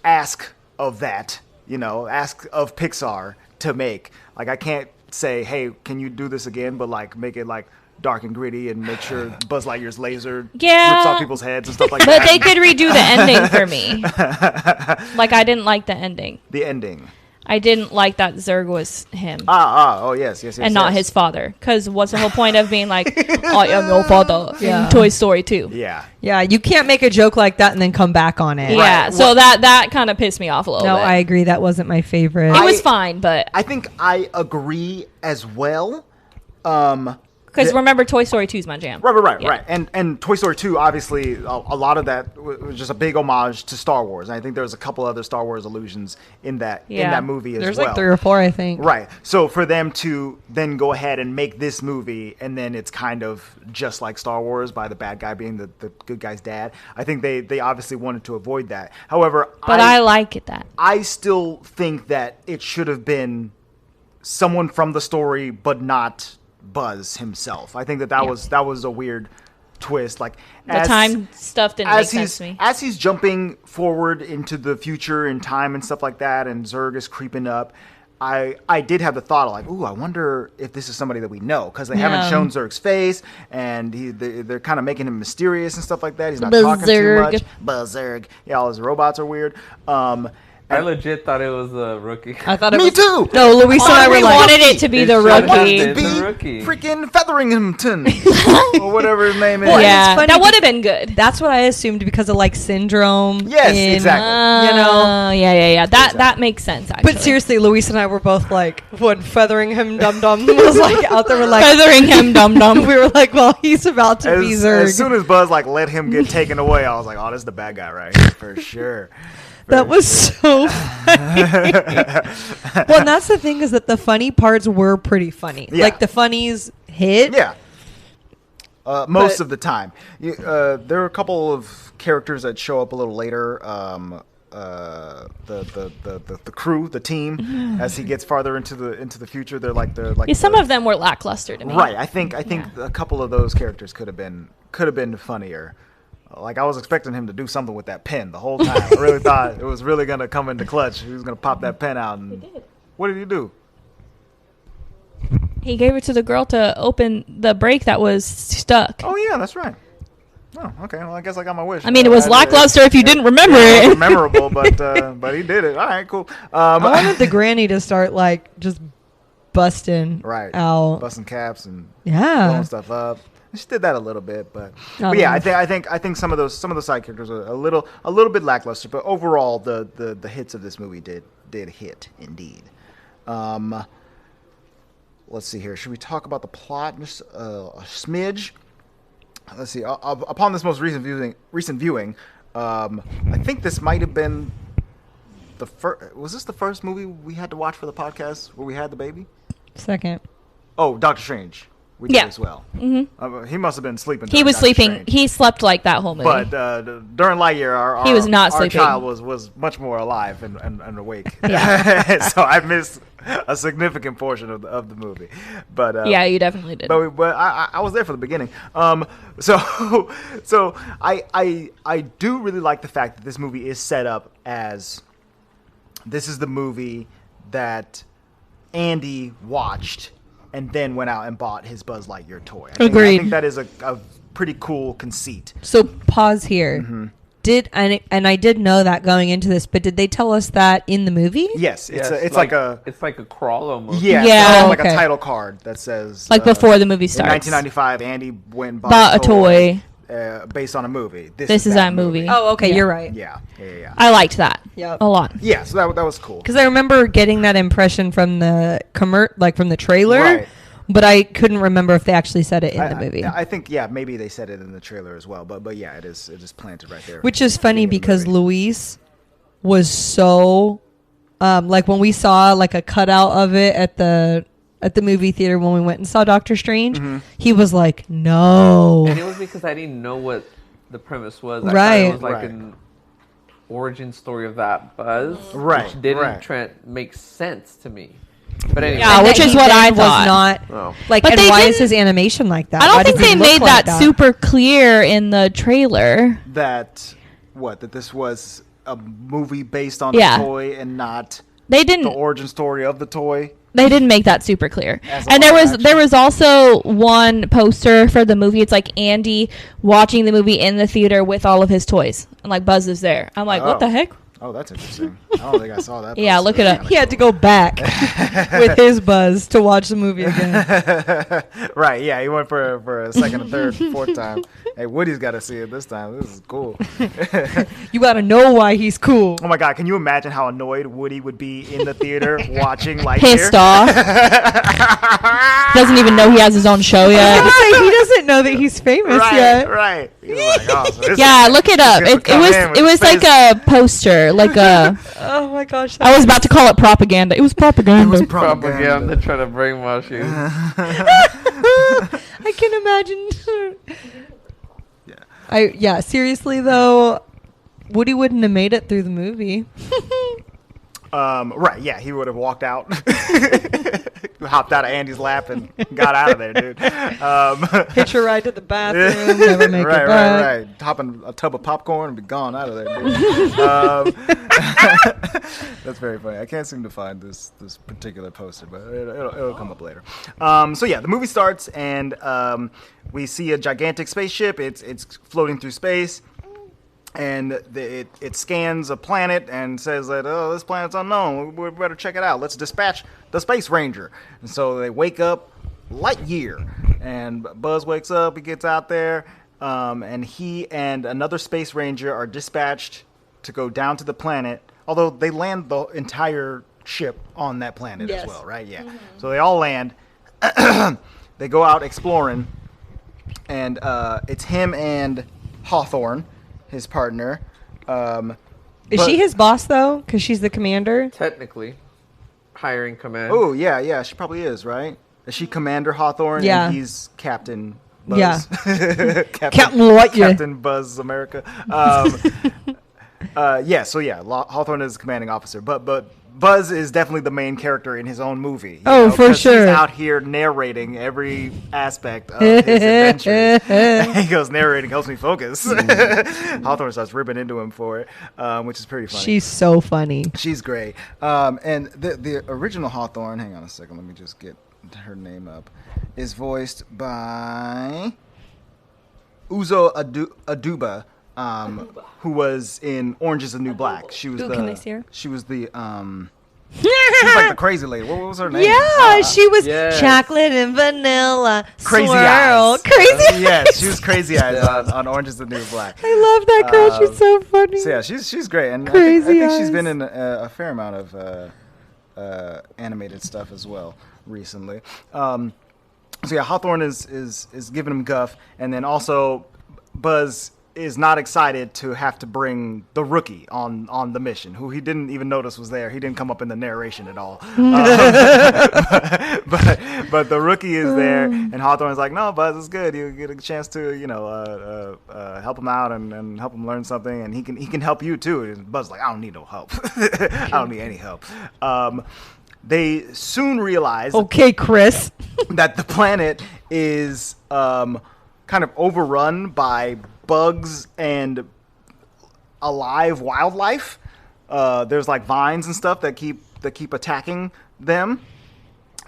Speaker 7: ask of that, ask of Pixar to make. Like I can't say, hey, can you do this again? But like make it like dark and gritty and make sure Buzz Lightyear's laser
Speaker 5: Yeah.
Speaker 7: rips off people's heads and stuff like
Speaker 5: But
Speaker 7: that.
Speaker 5: they could redo the ending for me. Like, I didn't like the ending.
Speaker 7: The ending.
Speaker 5: I didn't like that Zurg was him
Speaker 7: Oh yes.
Speaker 5: and not
Speaker 7: yes.
Speaker 5: his father. Because what's the whole point of being like, I am your father
Speaker 6: Yeah.
Speaker 5: in Toy Story 2?
Speaker 7: Yeah.
Speaker 6: Yeah, you can't make a joke like that and then come back on it.
Speaker 5: Yeah, so that kind of pissed me off a little
Speaker 6: No,
Speaker 5: bit.
Speaker 6: I agree. That wasn't my favorite.
Speaker 5: it was fine, but
Speaker 7: I think I agree as well.
Speaker 5: because remember, Toy Story 2 is my jam.
Speaker 7: Right.
Speaker 5: Yeah.
Speaker 7: And Toy Story 2, obviously, a lot of that was just a big homage to Star Wars. And I think there's a couple other Star Wars allusions in that
Speaker 5: Yeah.
Speaker 7: movie as
Speaker 6: There's
Speaker 7: well.
Speaker 6: like 3 or 4, I think.
Speaker 7: Right. So for them to then go ahead and make this movie, and then it's kind of just like Star Wars by the bad guy being the good guy's dad, I think they obviously wanted to avoid that. However,
Speaker 5: But I like it that.
Speaker 7: I still think that it should have been someone from the story, but not Buzz himself. I think that
Speaker 5: Yeah.
Speaker 7: was a weird twist. Like
Speaker 5: The time stuff didn't make sense to me.
Speaker 7: as he's jumping forward into the future in time and stuff like that, and Zurg is creeping up. I did have the thought of like, ooh, I wonder if this is somebody that we know, because they haven't
Speaker 6: Yeah.
Speaker 7: shown Zurg's face, and they're kind of making him mysterious and stuff like that. He's not
Speaker 5: Buzz
Speaker 7: talking too
Speaker 5: Zurg.
Speaker 7: much. Buzz Zurg. Yeah, all his robots are weird.
Speaker 3: I legit thought it was a rookie.
Speaker 6: I thought it
Speaker 7: Me
Speaker 6: was.
Speaker 7: too.
Speaker 6: No, Luis and I were
Speaker 5: we
Speaker 6: like,
Speaker 5: wanted it to be
Speaker 3: It
Speaker 5: the
Speaker 3: should have
Speaker 5: rookie.
Speaker 3: been.
Speaker 7: to
Speaker 3: It's
Speaker 7: be
Speaker 3: a rookie.
Speaker 7: freaking Featherington or whatever his name is.
Speaker 6: Well,
Speaker 5: Yeah,
Speaker 6: it's funny
Speaker 5: that would have been good.
Speaker 6: that's what I assumed because of like syndrome.
Speaker 7: Yes, exactly.
Speaker 6: You know?
Speaker 5: Yeah. That makes sense. Actually,
Speaker 6: But seriously, Luis and I were both like, when Feathering Him Dum Dum was like out there, we're like,
Speaker 5: feathering him, dum dum.
Speaker 6: we were like, well, he's about to be Zurg.
Speaker 7: As soon as Buzz like let him get taken away, I was like, oh, this is the bad guy right here for sure.
Speaker 6: That was so funny. Well, and that's the thing, is that the funny parts were pretty funny.
Speaker 7: Yeah.
Speaker 6: Like the funnies hit.
Speaker 7: Yeah. Most of the time. There are a couple of characters that show up a little later. The crew, the team, as he gets farther into the future, they're like
Speaker 5: Yeah, some of them were lackluster to me.
Speaker 7: right. I think a couple of those characters could have been funnier. Like I was expecting him to do something with that pen the whole time. I really thought it was really gonna come into clutch. He was gonna pop that pen out. And what did he do?
Speaker 5: He gave it to the girl to open the brake that was stuck.
Speaker 7: Oh yeah, that's right. Oh, okay. Well, I guess I got my wish.
Speaker 5: I mean, it was lackluster if you didn't remember
Speaker 7: It
Speaker 5: it.
Speaker 7: wasn't memorable, but he did it. All right, cool.
Speaker 6: I wanted the granny to start like just busting
Speaker 7: Right.
Speaker 6: out.
Speaker 7: Busting caps and
Speaker 6: Yeah.
Speaker 7: blowing stuff up. She did that a little bit, but
Speaker 6: Oh,
Speaker 7: yeah,
Speaker 6: yeah.
Speaker 7: I think some of the side characters are a little bit lackluster, but overall the hits of this movie did hit indeed. Let's see here. Should we talk about the plot just a smidge? Let's see. Upon this most recent viewing, I think this might have been the first. Was this the first movie we had to watch for the podcast where we had the baby?
Speaker 6: Second.
Speaker 7: Oh, Doctor Strange. We did
Speaker 5: Yeah.
Speaker 7: as well. Mm-hmm. He must have been sleeping.
Speaker 5: He
Speaker 7: during
Speaker 5: was
Speaker 7: Doctor
Speaker 5: sleeping.
Speaker 7: Strange.
Speaker 5: He slept like that whole movie.
Speaker 7: But during Lightyear,
Speaker 5: He was not
Speaker 7: our
Speaker 5: sleeping.
Speaker 7: child was much more alive and awake. So I missed a significant portion of the movie. But
Speaker 5: yeah, you definitely did.
Speaker 7: but I was there for the beginning. So I do really like the fact that this movie is set up as this is the movie that Andy watched and then went out and bought his Buzz Lightyear toy. I
Speaker 6: Agreed.
Speaker 7: think that is a pretty cool conceit.
Speaker 6: So pause here.
Speaker 7: Mm-hmm.
Speaker 6: I did know that going into this, but did they tell us that in the movie?
Speaker 7: Yes,
Speaker 3: Yes,
Speaker 7: it's like a
Speaker 3: crawl almost.
Speaker 7: yeah,
Speaker 5: Yeah.
Speaker 7: it's like
Speaker 6: Okay.
Speaker 7: a title card that says
Speaker 5: like before the movie
Speaker 7: in
Speaker 5: starts.
Speaker 7: 1995, Andy went and
Speaker 5: Bought a toy.
Speaker 7: based on a movie.
Speaker 5: This is that movie.
Speaker 6: Oh, okay,
Speaker 5: Yeah.
Speaker 6: you're right.
Speaker 7: Yeah.
Speaker 5: I liked that
Speaker 6: Yep.
Speaker 5: a lot.
Speaker 7: Yeah, so that was cool.
Speaker 6: Because I remember getting that impression from the from the trailer,
Speaker 7: Right.
Speaker 6: but I couldn't remember if they actually said it in the movie.
Speaker 7: I think maybe they said it in the trailer as well, but yeah, it is planted right there.
Speaker 6: Which is funny
Speaker 7: in the
Speaker 6: because
Speaker 7: movie.
Speaker 6: Luis was so like when we saw like a cutout of it at the movie theater when we went and saw Doctor Strange, he was like, "No."
Speaker 3: And it was because I didn't know what the premise was. I thought
Speaker 6: Right.
Speaker 3: it was like
Speaker 7: Right.
Speaker 3: an origin story of that Buzz,
Speaker 7: Right,
Speaker 3: which didn't
Speaker 7: right.
Speaker 3: make sense to me. But anyway,
Speaker 5: Yeah,
Speaker 6: And
Speaker 5: which
Speaker 6: that
Speaker 5: is
Speaker 6: he
Speaker 5: what
Speaker 6: then
Speaker 5: I
Speaker 6: was
Speaker 5: thought.
Speaker 6: not
Speaker 3: Oh.
Speaker 6: like.
Speaker 5: But
Speaker 6: And
Speaker 5: they
Speaker 6: why is
Speaker 5: didn't-
Speaker 6: his animation like that?
Speaker 5: I
Speaker 6: Why
Speaker 5: don't think
Speaker 6: does he
Speaker 5: they
Speaker 6: look
Speaker 5: made
Speaker 6: like
Speaker 5: that super clear in the trailer.
Speaker 7: that this was a movie based on
Speaker 5: Yeah.
Speaker 7: a toy and not
Speaker 5: They
Speaker 7: the
Speaker 5: didn't.
Speaker 7: origin story of the toy.
Speaker 5: They didn't make that super clear.
Speaker 7: As a
Speaker 5: And
Speaker 7: live action.
Speaker 5: there was also one poster for the movie. It's like Andy watching the movie in the theater with all of his toys, and like Buzz is there. I'm like, what
Speaker 7: Oh.
Speaker 5: the heck?
Speaker 7: Oh, that's interesting. I don't think I saw that.
Speaker 5: Yeah,
Speaker 7: poster.
Speaker 5: look it up.
Speaker 7: That's
Speaker 6: He had to go back with his Buzz to watch the movie again.
Speaker 7: Right, yeah, he went for a second, a third, fourth time. Hey, Woody's got to see it this time. This is cool.
Speaker 6: You got to know why he's cool.
Speaker 7: Oh my God, can you imagine how annoyed Woody would be in the theater watching Lightyear?
Speaker 5: Pissed off. Doesn't even know he has his own show
Speaker 6: I was
Speaker 5: yet.
Speaker 6: gonna say, he doesn't know that he's famous
Speaker 7: Right,
Speaker 6: yet.
Speaker 7: right. He's like, oh, so this
Speaker 5: Yeah,
Speaker 7: is-
Speaker 5: look it up.
Speaker 7: he's gonna
Speaker 5: It
Speaker 7: come
Speaker 5: was
Speaker 7: in with
Speaker 5: it was like
Speaker 7: face-
Speaker 5: a poster, like a.
Speaker 6: Oh my gosh.
Speaker 5: I was about to call it propaganda. It was propaganda.
Speaker 3: propaganda trying to brainwash you.
Speaker 6: I can imagine. Yeah, seriously though, Woody wouldn't have made it through the movie.
Speaker 7: Right, yeah, he would have walked out, hopped out of Andy's lap, and got out of there, dude.
Speaker 6: Hitch a ride to the bathroom, never make
Speaker 7: right,
Speaker 6: it back.
Speaker 7: right. Hop in a tub of popcorn and be gone out of there, dude. That's very funny. I can't seem to find this particular poster, but it'll come up later. So yeah, the movie starts, and we see a gigantic spaceship. It's floating through space. And it scans a planet and says that, oh, this planet's unknown. We better check it out. Let's dispatch the Space Ranger. And so they wake up Lightyear. And Buzz wakes up. He gets out there. And he and another Space Ranger are dispatched to go down to the planet. Although they land the entire ship on that planet as
Speaker 6: Yes.
Speaker 7: well, right? Yeah. So they all land. They go out exploring. And it's him and Hawthorne, his partner.
Speaker 6: Is she his boss though? Because she's the commander.
Speaker 3: Technically, hiring command.
Speaker 7: Oh, yeah, she probably is, right? Is she Commander Hawthorne?
Speaker 6: Yeah.
Speaker 7: And he's Captain Buzz.
Speaker 6: Yeah.
Speaker 7: Captain
Speaker 6: Lightyear.
Speaker 7: Captain Buzz America. Hawthorne is the commanding officer, but Buzz is definitely the main character in his own movie.
Speaker 6: For
Speaker 7: 'cause
Speaker 6: sure.
Speaker 7: He's out here narrating every aspect of his adventures. He goes, narrating helps me focus. Hawthorne starts ripping into him for it, which is pretty funny.
Speaker 6: She's so funny.
Speaker 7: She's great. And the original Hawthorne, hang on a second, let me just get her name up, is voiced by Uzo Aduba, who was in Orange is the New Black. She was
Speaker 5: Ooh, can I see her?
Speaker 7: She was the she was like the crazy lady. What was her name?
Speaker 6: Yeah, she was
Speaker 3: yes.
Speaker 6: chocolate and vanilla.
Speaker 7: Crazy
Speaker 6: swirl.
Speaker 7: Eyes.
Speaker 6: Crazy.
Speaker 7: Yes, she was Crazy Eyes
Speaker 3: Yeah.
Speaker 7: on Orange is the New Black.
Speaker 6: I love that girl. She's so funny.
Speaker 7: So yeah, she's great, and
Speaker 6: Crazy
Speaker 7: I think she's
Speaker 6: Eyes.
Speaker 7: been in a fair amount of animated stuff as well recently. So yeah, Hawthorne is giving him guff, and then also Buzz is not excited to have to bring the rookie on the mission, who he didn't even notice was there. He didn't come up in the narration at all. But the rookie is there, and Hawthorne's like, no, Buzz, it's good. You get a chance to, help him out and help him learn something, and he can help you too. And Buzz's like, I don't need no help. I don't need any help. They soon realize
Speaker 6: Okay, Chris.
Speaker 7: that the planet is kind of overrun by bugs and alive wildlife. There's like vines and stuff that keep attacking them,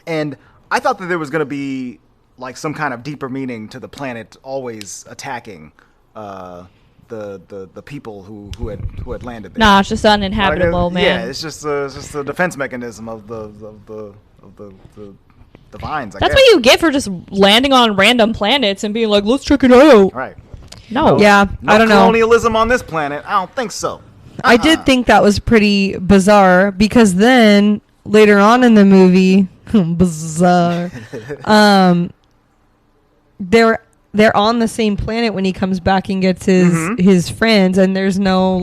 Speaker 7: and I thought that there was going to be like some kind of deeper meaning to the planet always attacking the people who had landed there.
Speaker 5: Nah, it's just uninhabitable,
Speaker 7: Like,
Speaker 5: man.
Speaker 7: Yeah, it's just the defense mechanism of the vines.
Speaker 5: That's what you get for just landing on random planets and being like, let's check it out.
Speaker 7: Right.
Speaker 5: No.
Speaker 6: Yeah,
Speaker 7: No
Speaker 6: I don't know.
Speaker 7: colonialism on this planet. I don't think so.
Speaker 6: I did think that was pretty bizarre because then later on in the movie, bizarre, they're on the same planet when he comes back and gets his friends, and there's no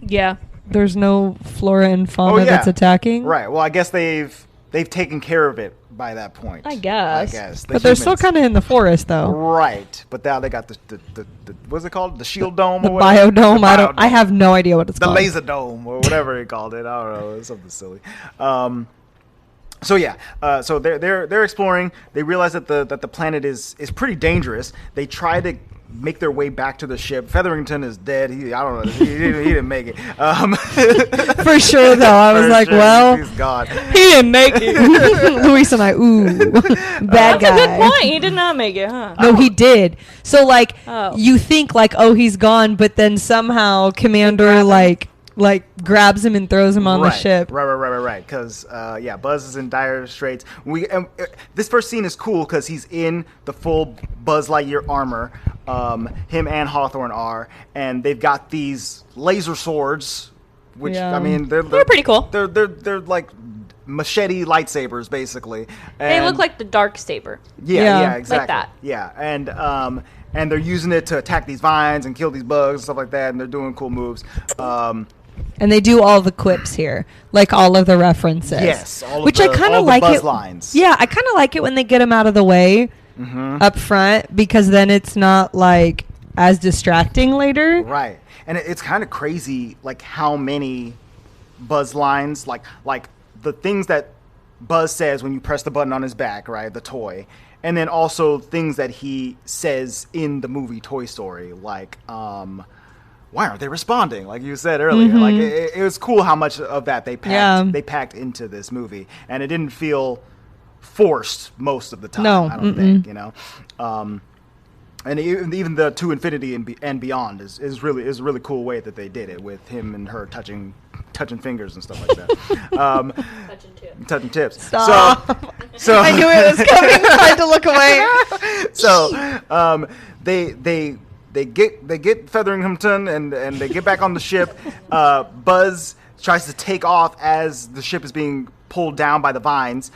Speaker 5: Yeah.
Speaker 6: there's no flora and fauna
Speaker 7: yeah.
Speaker 6: that's attacking.
Speaker 7: Right. Well, I guess they've taken care of it by that point.
Speaker 5: I guess.
Speaker 7: The
Speaker 6: But they're still
Speaker 7: humans-
Speaker 6: kind of in the forest, though.
Speaker 7: right. But now they got the what's it called? The shield dome
Speaker 6: The
Speaker 7: or whatever?
Speaker 6: biodome.
Speaker 7: The
Speaker 6: I have no idea what it's
Speaker 7: the
Speaker 6: called.
Speaker 7: laser dome or whatever they called it. I don't know. It's something silly. So yeah, so they're exploring. They realize that the planet is pretty dangerous. They try to make their way back to the ship. Featherington is dead. I don't know. He didn't make it.
Speaker 6: For sure, though. I was
Speaker 7: For
Speaker 6: like,
Speaker 7: sure,
Speaker 6: well,
Speaker 7: he's gone.
Speaker 5: He didn't make it.
Speaker 6: Luis and I, ooh, bad
Speaker 5: That's a
Speaker 6: guy.
Speaker 5: good point. He did not make it, huh?
Speaker 6: No, he did. So
Speaker 5: Oh.
Speaker 6: you think he's gone, but then somehow Commander grabs him and throws him on the ship.
Speaker 7: Right. Because Buzz is in dire straits. This first scene is cool because he's in the full Buzz Lightyear armor. Him and Hawthorne are, and they've got these laser swords, which
Speaker 6: Yeah.
Speaker 7: I mean they're
Speaker 5: pretty cool.
Speaker 7: They're like machete lightsabers basically.
Speaker 5: They
Speaker 7: And
Speaker 5: look like the dark saber.
Speaker 7: yeah, exactly.
Speaker 5: that.
Speaker 7: Yeah, and they're using it to attack these vines and kill these bugs and stuff like that, and they're doing cool moves.
Speaker 6: And they do all the quips here, like all of the references.
Speaker 7: Yes, all of
Speaker 6: which
Speaker 7: the-
Speaker 6: I kind
Speaker 7: all
Speaker 6: of
Speaker 7: the
Speaker 6: like
Speaker 7: Buzz
Speaker 6: it.
Speaker 7: lines.
Speaker 6: Yeah, I kind of like it when they get them out of the way up front because then it's not like as distracting later.
Speaker 7: Right, and it's kind of crazy, like how many Buzz lines, like the things that Buzz says when you press the button on his back, right, the toy, and then also things that he says in the movie Toy Story, like why aren't they responding? Like you said earlier, like it was cool how much of that they packed into this movie, and it didn't feel forced most of the time.
Speaker 6: No,
Speaker 7: I don't think, and even the To Infinity and Beyond is a really cool way that they did it with him and her touching fingers and stuff like that. Touching tips.
Speaker 6: Stop.
Speaker 7: So
Speaker 6: I knew it was coming. I had to look away.
Speaker 7: So they get Featherington and they get back on the ship. Buzz tries to take off as the ship is being pulled down by the vines.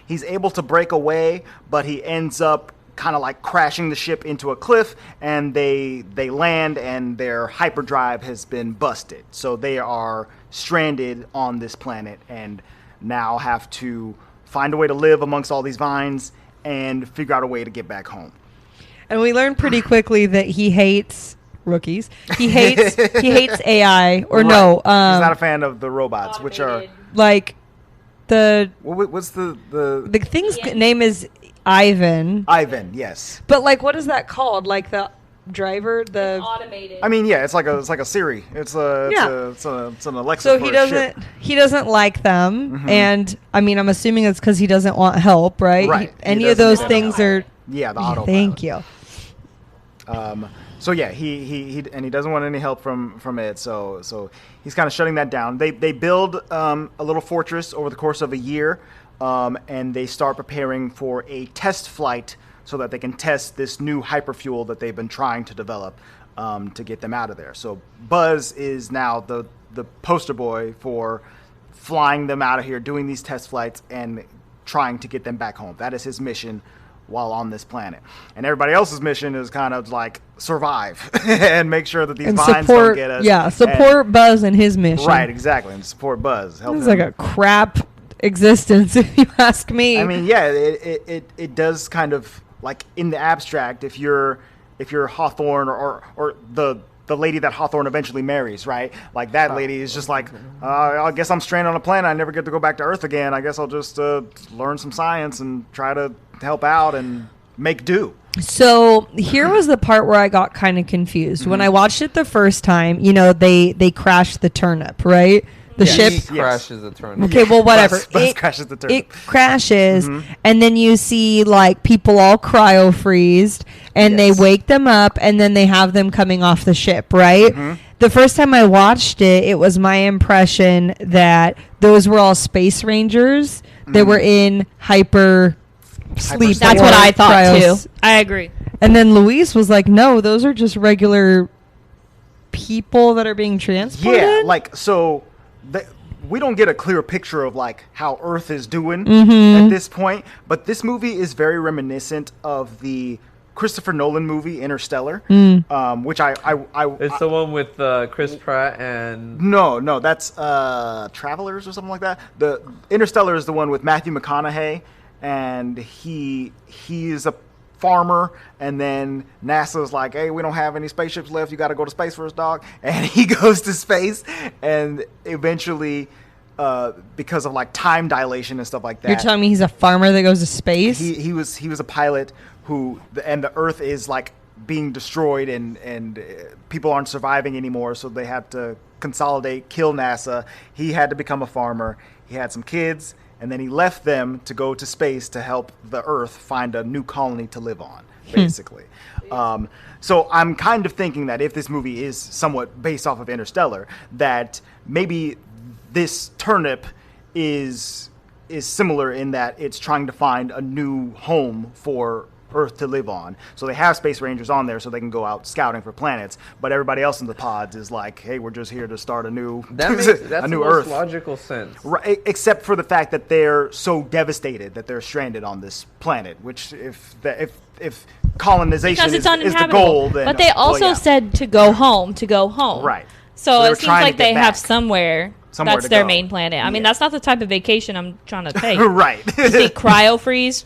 Speaker 7: He's able to break away, but he ends up kind of like crashing the ship into a cliff, and they land, and their hyperdrive has been busted. So they are stranded on this planet and now have to find a way to live amongst all these vines and figure out a way to get back home.
Speaker 6: And we learned pretty quickly that he hates rookies. He hates AI or no.
Speaker 7: He's not a fan of the robots, which are
Speaker 6: like the
Speaker 7: what's the
Speaker 6: thing's name is Ivan.
Speaker 7: Ivan, yes.
Speaker 6: But like, what is that called? Like the driver, the
Speaker 5: automated.
Speaker 7: I mean, yeah, it's like a Siri. It's an Alexa.
Speaker 6: So
Speaker 7: for
Speaker 6: he
Speaker 7: a
Speaker 6: doesn't
Speaker 7: ship.
Speaker 6: he doesn't like them,
Speaker 7: Mhm.
Speaker 6: and I mean, I'm assuming it's because he doesn't want help, right?
Speaker 7: Right. He
Speaker 6: Any of
Speaker 7: doesn't
Speaker 6: those
Speaker 7: need
Speaker 6: things are.
Speaker 7: Yeah, the autopilot.
Speaker 6: Thank you.
Speaker 7: So yeah, he doesn't want any help from it. So he's kind of shutting that down. They build a little fortress over the course of a year, and they start preparing for a test flight so that they can test this new hyperfuel that they've been trying to develop to get them out of there. So Buzz is now the poster boy for flying them out of here, doing these test flights, and trying to get them back home. That is his mission while on this planet. And everybody else's mission is kind of like survive and make sure that these
Speaker 6: And
Speaker 7: vines
Speaker 6: support,
Speaker 7: don't get us.
Speaker 6: yeah, support Buzz and his mission.
Speaker 7: Right, exactly, and support Buzz. Help
Speaker 6: It's
Speaker 7: him.
Speaker 6: like a crap existence, if you ask me.
Speaker 7: I mean, yeah, it does kind of like in the abstract. If you're Hawthorne or the lady that Hawthorne eventually marries, right? Like that lady is just like, I guess I'm stranded on a planet. I never get to go back to Earth again. I guess I'll just learn some science and try to help out and make do.
Speaker 6: So here was the part where I got kind of confused. When I watched it the first time, they crashed the turnip, right? The ship.
Speaker 3: He crashes the turnip.
Speaker 6: Okay, well, whatever.
Speaker 7: Buzz crashes the turnip.
Speaker 6: It crashes, and then you see like people all cryo freezed, and they wake them up, and then they have them coming off the ship, right? The first time I watched it, it was my impression that those were all space rangers that were in hyper sleep.
Speaker 5: That's
Speaker 6: or
Speaker 5: what I thought
Speaker 6: cryos.
Speaker 5: too. I agree.
Speaker 6: And then Luis was like, "No, those are just regular people that are being transported."
Speaker 7: Yeah, like so. We don't get a clear picture of like how Earth is doing
Speaker 6: Mm-hmm.
Speaker 7: at this point, but this movie is very reminiscent of the Christopher Nolan movie Interstellar,
Speaker 6: Mm.
Speaker 7: which I
Speaker 3: It's the one with Chris Pratt and
Speaker 7: no, that's Travelers or something like that. The Interstellar is the one with Matthew McConaughey, and he is a farmer, and then NASA's like, hey, we don't have any spaceships left, you got to go to space first, dog. And he goes to space, and eventually because of like time dilation and stuff like that,
Speaker 6: You're telling me he's a farmer that goes to space?
Speaker 7: he was a pilot who, and the Earth is like being destroyed, and people aren't surviving anymore, so they had to consolidate, kill NASA. He had to become a farmer. He had some kids, and then he left them to go to space to help the Earth find a new colony to live on, basically. So I'm kind of thinking that if this movie is somewhat based off of Interstellar, that maybe this turnip is similar in that it's trying to find a new home for Earth to live on. So they have space rangers on there so they can go out scouting for planets, but everybody else in the pods is like, hey, we're just here to start a new
Speaker 3: that's
Speaker 7: a new
Speaker 3: the
Speaker 7: Earth.
Speaker 3: most logical sense.
Speaker 7: Right, except for the fact that they're so devastated that they're stranded on this planet, which if colonization
Speaker 5: Because
Speaker 7: is
Speaker 5: it's
Speaker 7: the
Speaker 5: uninhabitable.
Speaker 7: goal, then
Speaker 5: But they also said to go home,
Speaker 7: Right.
Speaker 5: So
Speaker 7: they were
Speaker 5: it seems
Speaker 7: trying to
Speaker 5: like
Speaker 7: get
Speaker 5: they have
Speaker 7: back.
Speaker 5: somewhere
Speaker 7: Somewhere
Speaker 5: that's
Speaker 7: to
Speaker 5: their
Speaker 7: go.
Speaker 5: main planet. I mean,
Speaker 7: Yeah.
Speaker 5: that's not the type of vacation I'm trying to take.
Speaker 7: Right.
Speaker 5: Be cryo freeze.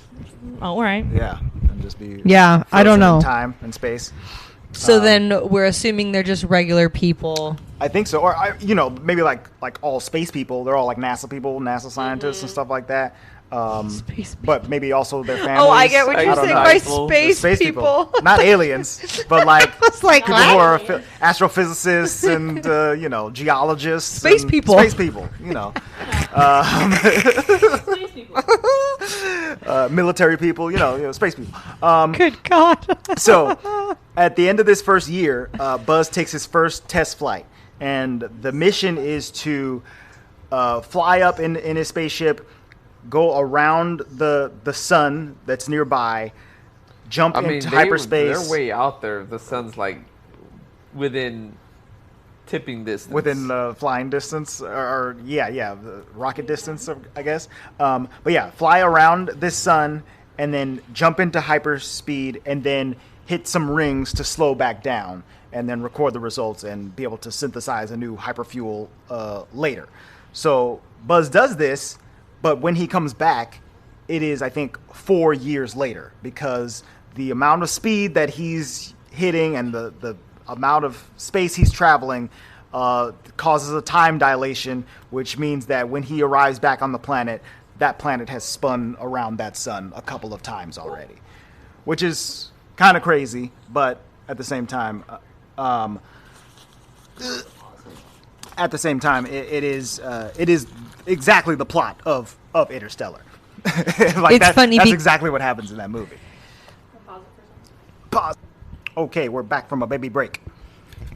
Speaker 5: Oh, all right.
Speaker 7: Yeah, and just be
Speaker 6: Yeah, I don't
Speaker 7: frozen in
Speaker 6: know.
Speaker 7: time and space.
Speaker 6: So then we're assuming they're just regular people.
Speaker 7: I think so, or maybe like all space people. They're all like NASA people, NASA scientists and stuff like that.
Speaker 6: Space
Speaker 7: But maybe also their families.
Speaker 6: Oh, I get what
Speaker 3: I
Speaker 6: you're
Speaker 3: don't
Speaker 6: saying
Speaker 3: know.
Speaker 6: by
Speaker 3: The
Speaker 6: space people.
Speaker 7: not aliens, but like
Speaker 6: was like,
Speaker 7: people who are astrophysicists and geologists,
Speaker 6: Space
Speaker 7: and
Speaker 6: people.
Speaker 7: space people, military people, space people.
Speaker 6: Good God.
Speaker 7: So, at the end of this first year, Buzz takes his first test flight, and the mission is to fly up in his spaceship, go around the sun that's nearby, jump
Speaker 3: I mean,
Speaker 7: into hyperspace.
Speaker 3: They're way out there. The sun's like within tipping distance.
Speaker 7: Within flying distance, or the rocket distance, I guess. But yeah, fly around this sun and then jump into hyperspeed and then hit some rings to slow back down and then record the results and be able to synthesize a new hyperfuel later. So Buzz does this, but when he comes back, it is, I think, 4 years later, because the amount of speed that he's hitting and the amount of space he's traveling causes a time dilation, which means that when he arrives back on the planet, that planet has spun around that sun a couple of times already, which is kind of crazy, but at the same time, it is exactly the plot of Interstellar.
Speaker 6: It's funny
Speaker 7: That's exactly what happens in that movie. Pause. Okay, we're back from a baby break.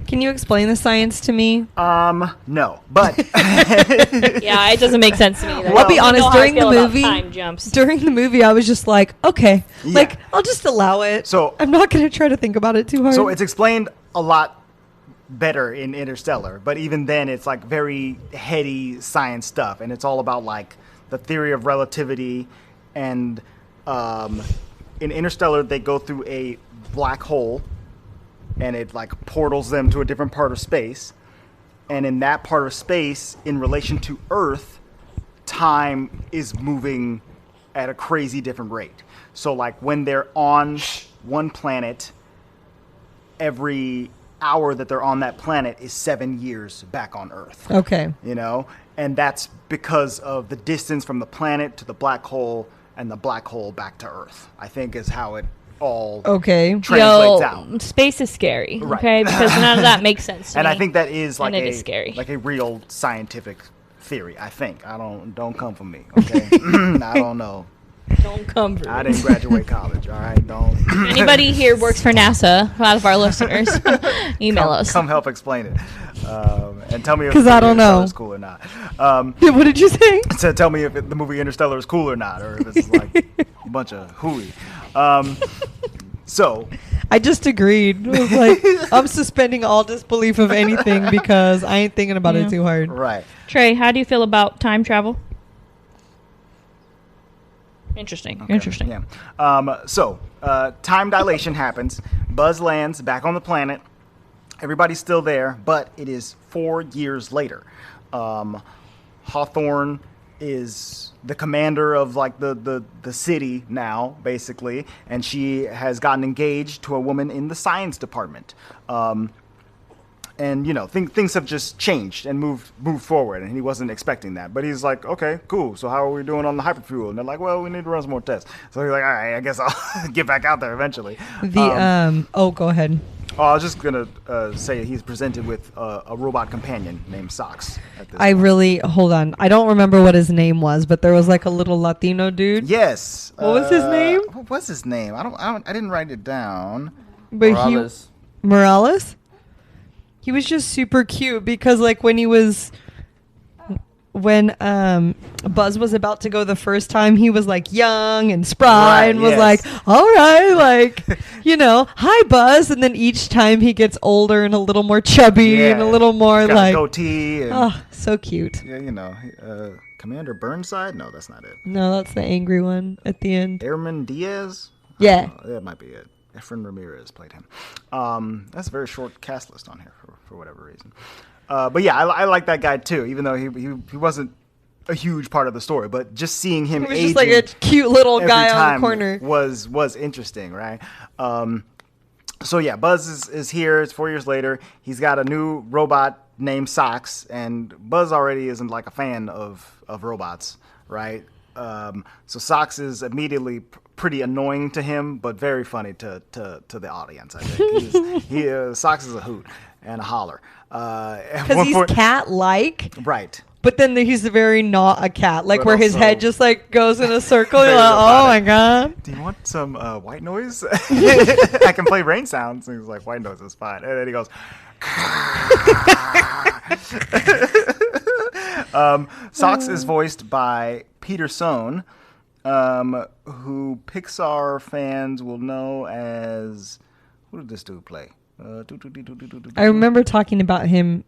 Speaker 6: Can you explain the science to me?
Speaker 7: No, but
Speaker 5: Yeah, it doesn't make sense to me either.
Speaker 6: I'll be
Speaker 5: You know
Speaker 6: honest,
Speaker 5: how I
Speaker 6: during the
Speaker 5: feel about
Speaker 6: movie,
Speaker 5: time jumps.
Speaker 6: during the movie, I was just like, okay,
Speaker 7: Yeah.
Speaker 6: like I'll just allow it.
Speaker 7: So-
Speaker 6: I'm not going to try to think about it too hard.
Speaker 7: so it's explained a lot better in Interstellar, but even then it's like very heady science stuff, and it's all about like the theory of relativity, and in Interstellar they go through a black hole and it like portals them to a different part of space, and in that part of space, in relation to Earth, time is moving at a crazy different rate. So like when they're on one planet, every hour that they're on that planet is 7 years back on Earth.
Speaker 6: okay.
Speaker 7: You know, and that's because of the distance from the planet to the black hole and the black hole back to Earth, I think, is how it all
Speaker 6: Okay.
Speaker 7: translates out.
Speaker 5: Space is scary,
Speaker 7: Right.
Speaker 5: okay? Because none of that makes sense to
Speaker 7: And
Speaker 5: me.
Speaker 7: I think that is like
Speaker 5: And it is scary.
Speaker 7: like a real scientific theory. I think don't come for me, okay? I don't know.
Speaker 5: Don't come for
Speaker 7: I
Speaker 5: me.
Speaker 7: didn't graduate college. All right, don't.
Speaker 5: Anybody here works for NASA, a lot of our listeners, email us.
Speaker 7: Come help explain it, and tell me if
Speaker 6: 'Cause I don't
Speaker 7: Interstellar
Speaker 6: know.
Speaker 7: is cool or not.
Speaker 6: What did you say?
Speaker 7: To tell me if the movie Interstellar is cool or not, or if it's like a bunch of hooey. So
Speaker 6: I just agreed. I was like, I'm suspending all disbelief of anything because I ain't thinking about
Speaker 5: Yeah.
Speaker 6: it too hard.
Speaker 7: right.
Speaker 5: Trey, how do you feel about time travel? Interesting. Interesting.
Speaker 7: Yeah. So time dilation happens. Buzz lands back on the planet. Everybody's still there, but it is 4 years later. Hawthorne is the commander of like the city now, basically, and she has gotten engaged to a woman in the science department. And you know, things have just changed and moved forward, and he wasn't expecting that. But he's like, okay, cool. So how are we doing on the hyperfuel? And they're like, well, we need to run some more tests. So he's like, all right, I guess I'll get back out there eventually.
Speaker 6: Oh, go ahead.
Speaker 7: Oh, I was just gonna say he's presented with a robot companion named Socks. At this
Speaker 6: I
Speaker 7: point.
Speaker 6: really hold on. I don't remember what his name was, but there was like a little Latino dude.
Speaker 7: Yes.
Speaker 6: What was his name?
Speaker 7: What was his name? I didn't write it down.
Speaker 6: But
Speaker 3: Morales.
Speaker 6: Morales? He was just super cute because like when Buzz was about to go the first time, he was like young and spry
Speaker 7: Right,
Speaker 6: and was
Speaker 7: yes.
Speaker 6: like, all right, like, hi Buzz. And then each time he gets older and a little more chubby and a little more
Speaker 7: Got
Speaker 6: like,
Speaker 7: a goatee. And,
Speaker 6: oh, so cute.
Speaker 7: yeah, you know, Commander Burnside. No, that's not it.
Speaker 6: No, that's the angry one at the end.
Speaker 7: Airman Diaz.
Speaker 6: Yeah.
Speaker 7: That might be it. Efren Ramirez played him. That's a very short cast list on here for whatever reason. But yeah, I like that guy too, even though he wasn't a huge part of the story. But just seeing him
Speaker 6: He was
Speaker 7: aging
Speaker 6: just like a cute little
Speaker 7: every
Speaker 6: guy on
Speaker 7: time
Speaker 6: the corner.
Speaker 7: was interesting, right? So yeah, Buzz is here. It's 4 years later. He's got a new robot named Socks, and Buzz already isn't like a fan of robots, right? So Socks is immediately pretty annoying to him, but very funny to the audience. I think Socks is a hoot and a holler.
Speaker 6: Because he's cat-like.
Speaker 7: Right.
Speaker 6: But then he's very not a cat, like
Speaker 7: But
Speaker 6: where his
Speaker 7: also
Speaker 6: head just like goes in a circle. You're
Speaker 7: very
Speaker 6: like, oh my
Speaker 7: robotic.
Speaker 6: god!
Speaker 7: Do you want some white noise? I can play rain sounds. And he's like, white noise is fine. And then he goes. Socks is voiced by Peter Sohn, who Pixar fans will know as. Who did this dude play?
Speaker 6: I remember talking about him.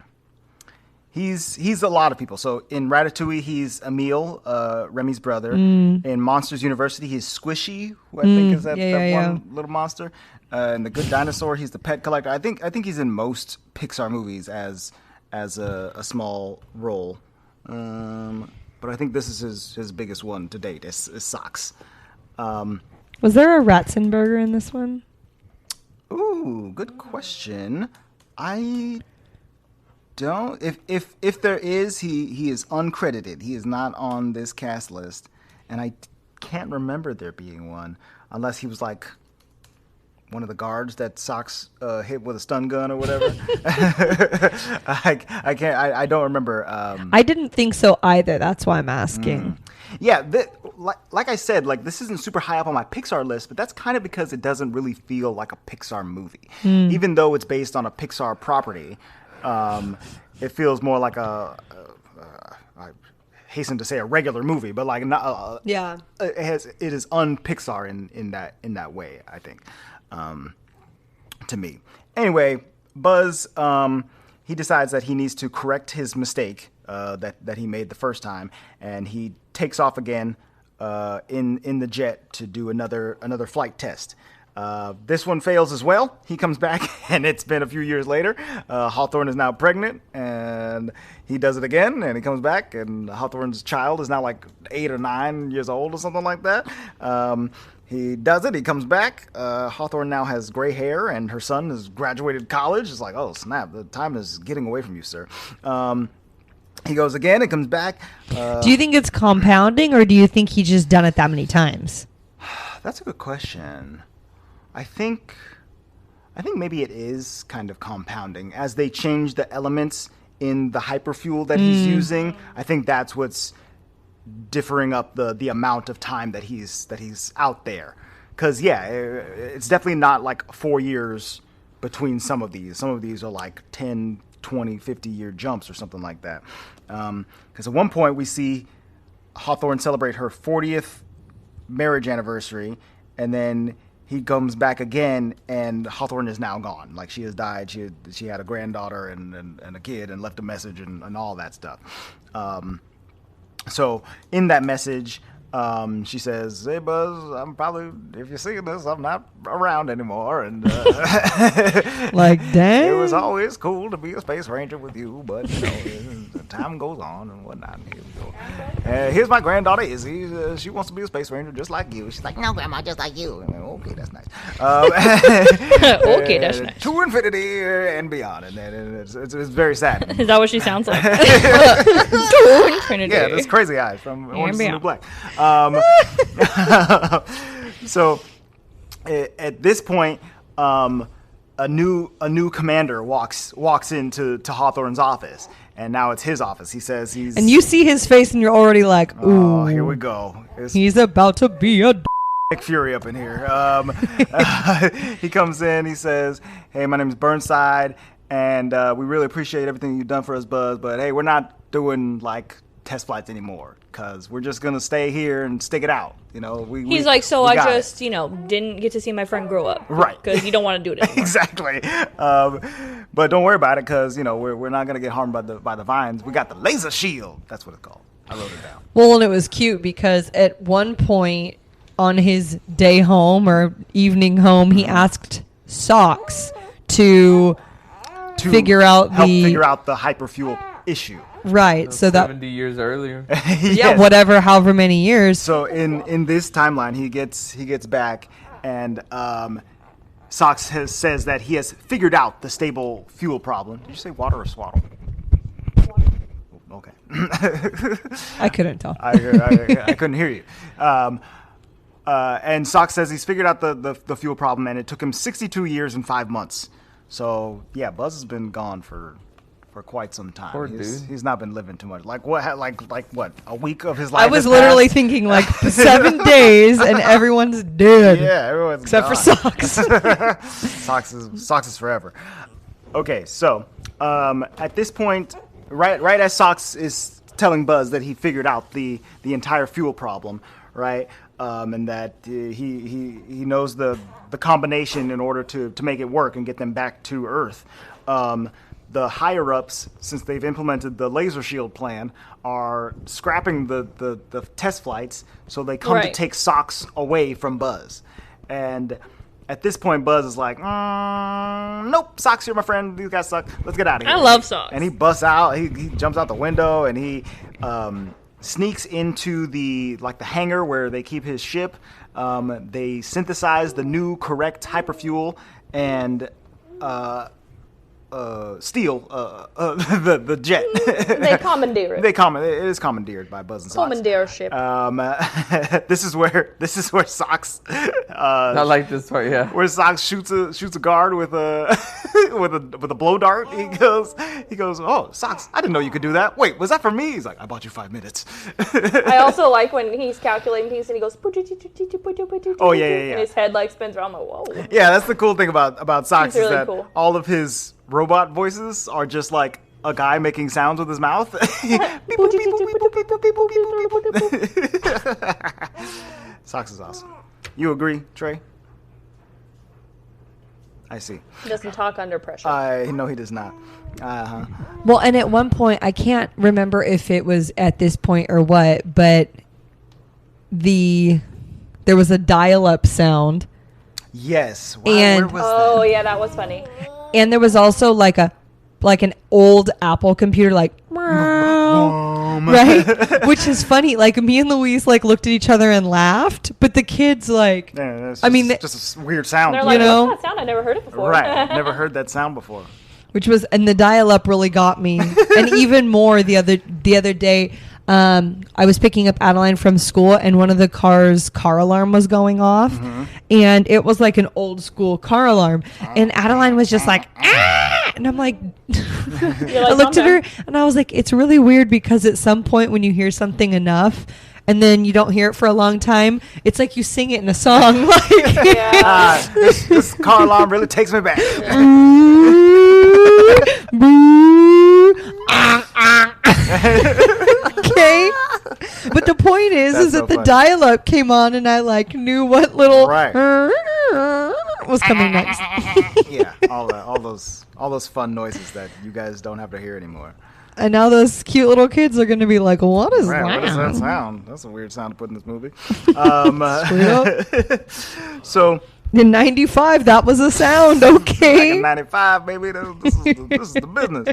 Speaker 7: He's a lot of people. So in Ratatouille, he's Emile, Remy's brother. In Monsters University, he's Squishy, who I think is that one little monster. In The Good Dinosaur, he's the pet collector. I think he's in most Pixar movies as a small role. but I think this is his biggest one to date. Is Socks.
Speaker 6: Was there a Ratzenberger in this one?
Speaker 7: Ooh, good question. I don't. If there is, he is uncredited. He is not on this cast list, and I can't remember there being one, unless he was like one of the guards that Socks hit with a stun gun or whatever. I can't. I don't remember.
Speaker 6: I didn't think so either. That's why I'm asking.
Speaker 7: Yeah, like I said, like this isn't super high up on my Pixar list, but that's kind of because it doesn't really feel like a Pixar movie, even though it's based on a Pixar property. It feels more like I hasten to say a regular movie, but like not.
Speaker 6: Yeah,
Speaker 7: it is un-Pixar in that way, I think. To me, anyway, Buzz he decides that he needs to correct his mistake that he made the first time, and he takes off again in the jet to do another flight test. This one fails as well. He comes back, and it's been a few years later. Hawthorne is now pregnant, and he does it again, and he comes back, and Hawthorne's child is now like 8 or 9 years old or something like that. He does it. He comes back. Hawthorne now has gray hair, and her son has graduated college. It's like, oh, snap. The time is getting away from you, sir. He goes again and comes back.
Speaker 6: Do you think it's compounding, or do you think he just done it that many times?
Speaker 7: That's a good question. I think maybe it is kind of compounding as they change the elements in the hyperfuel that he's using. I think that's what's differing up the amount of time that he's out there. Because it's definitely not like 4 years between some of these. Some of these are like 10, 20, 50-year jumps or something like that. Because at one point we see Hawthorne celebrate her 40th marriage anniversary, and then he comes back again, and Hawthorne is now gone. Like, she has died. She had a granddaughter and a kid and left a message and all that stuff. So in that message, she says, "Hey, Buzz, I'm probably, if you're seeing this, I'm not around anymore." And
Speaker 6: like, dang.
Speaker 7: It was always cool to be a space ranger with you, but time goes on and whatnot. Here we go. Here's my granddaughter Izzy. She wants to be a space ranger just like you. She's like, "No, Grandma, just like you." And, okay, that's nice.
Speaker 5: Okay, that's nice.
Speaker 7: To infinity and beyond, and then it's very sad.
Speaker 5: Is that what she sounds like? To infinity.
Speaker 7: Yeah, those crazy eyes from Orange is the New Black. So at this point, a new commander walks into Hawthorne's office, and now it's his office. He says he's,
Speaker 6: and you see his face, and you're already like, "Ooh,
Speaker 7: here we go.
Speaker 6: He's about to be a
Speaker 7: Nick Fury up in here." He comes in. He says, "Hey, my name is Burnside, and we really appreciate everything you've done for us, Buzz. But hey, we're not doing like test flights anymore, because we're just gonna stay here and stick it out.
Speaker 5: He's like, so I just didn't get to see my friend grow up,
Speaker 7: right?
Speaker 5: Because you don't want to do it anymore.
Speaker 7: Exactly. But don't worry about it, because we're not gonna get harmed by the vines. We got the laser shield. That's what it's called. I wrote it down.
Speaker 6: Well, and it was cute because at one point on his day home or evening home, he asked Socks to figure out
Speaker 7: the hyperfuel issue.
Speaker 6: Right, so
Speaker 3: 70 years earlier.
Speaker 6: Yeah, whatever, however many years.
Speaker 7: So in this timeline, he gets back, and Socks says that he has figured out the stable fuel problem. Did you say water or swaddle? Okay.
Speaker 6: I couldn't tell.
Speaker 7: I couldn't hear you. And Socks says he's figured out the fuel problem, and it took him 62 years and 5 months. So yeah, Buzz has been gone for quite some time.
Speaker 3: Poor dude.
Speaker 7: He's not been living too much. Like what? Like what? A week of his life.
Speaker 6: I was literally thinking like 7 days, and everyone's dead.
Speaker 7: Yeah, everyone's
Speaker 6: except
Speaker 7: gone.
Speaker 6: for Socks.
Speaker 7: Socks is forever. Okay, so at this point, right as Socks is telling Buzz that he figured out the entire fuel problem, right, and that he knows the combination in order to make it work and get them back to Earth. The higher-ups, since they've implemented the laser shield plan, are scrapping the test flights, so they come to take Socks away from Buzz. And at this point, Buzz is like, "Nope, Socks, you're my friend. These guys suck. Let's get out of here."
Speaker 5: I love Socks.
Speaker 7: And he busts out. He jumps out the window, and he sneaks into the hangar where they keep his ship. They synthesize the new correct hyperfuel and steal the jet.
Speaker 5: They commandeer it.
Speaker 7: It is commandeered by Buzz and Socks.
Speaker 5: Commandeer ship.
Speaker 7: This is where Socks.
Speaker 3: I like this part. Yeah.
Speaker 7: Where Socks shoots a guard with a with a blow dart. He goes, oh, Socks, I didn't know you could do that. Wait, was that for me? He's like, I bought you 5 minutes.
Speaker 5: I also like when he's calculating things and he goes.
Speaker 7: Oh yeah.
Speaker 5: And his head like spins around. Like, whoa.
Speaker 7: Yeah, that's the cool thing about Socks
Speaker 5: He's
Speaker 7: is
Speaker 5: really
Speaker 7: that
Speaker 5: cool.
Speaker 7: all of his robot voices are just like a guy making sounds with his mouth. Socks is awesome. You agree, Trey? I see.
Speaker 5: He doesn't talk under pressure.
Speaker 7: No, he does not.
Speaker 6: Well, and at one point, I can't remember if it was at this point or what, but there was a dial-up sound,
Speaker 7: Yes. Wow,
Speaker 6: And-
Speaker 7: where was
Speaker 5: Oh
Speaker 7: that?
Speaker 5: yeah, that was funny.
Speaker 6: and there was also like an old Apple computer, like right, which is funny. Like me and Louise like looked at each other and laughed, but the kids like,
Speaker 7: Yeah, that's
Speaker 6: I mean,
Speaker 7: just a weird sound.
Speaker 5: They're like,
Speaker 6: know?
Speaker 5: what's that sound? I never heard it before.
Speaker 7: Right. Never heard that sound before.
Speaker 6: which was, and the dial-up really got me, and even more the other day. I was picking up Adeline from school, and one of the car alarm was going off, and it was like an old school car alarm, and Adeline was just like, ah! And I'm like, I looked at her, and I was like, it's really weird because at some point when you hear something enough, and then you don't hear it for a long time, it's like you sing it in a song, like,
Speaker 5: Yeah.
Speaker 7: This car alarm really takes me back.
Speaker 6: Okay, but the point is
Speaker 7: That's so
Speaker 6: that the
Speaker 7: funny.
Speaker 6: dial-up came on, and I like knew what little
Speaker 7: Right.
Speaker 6: was coming next.
Speaker 7: Yeah, all those fun noises that you guys don't have to hear anymore.
Speaker 6: And now those cute little kids are going to be like, "What is
Speaker 7: Right, what does that
Speaker 6: that?"
Speaker 7: sound? That's a weird sound to put in this movie.
Speaker 6: Straight
Speaker 7: So
Speaker 6: In '95, that was a sound,
Speaker 7: back
Speaker 6: okay.
Speaker 7: in '95, baby, this is the business.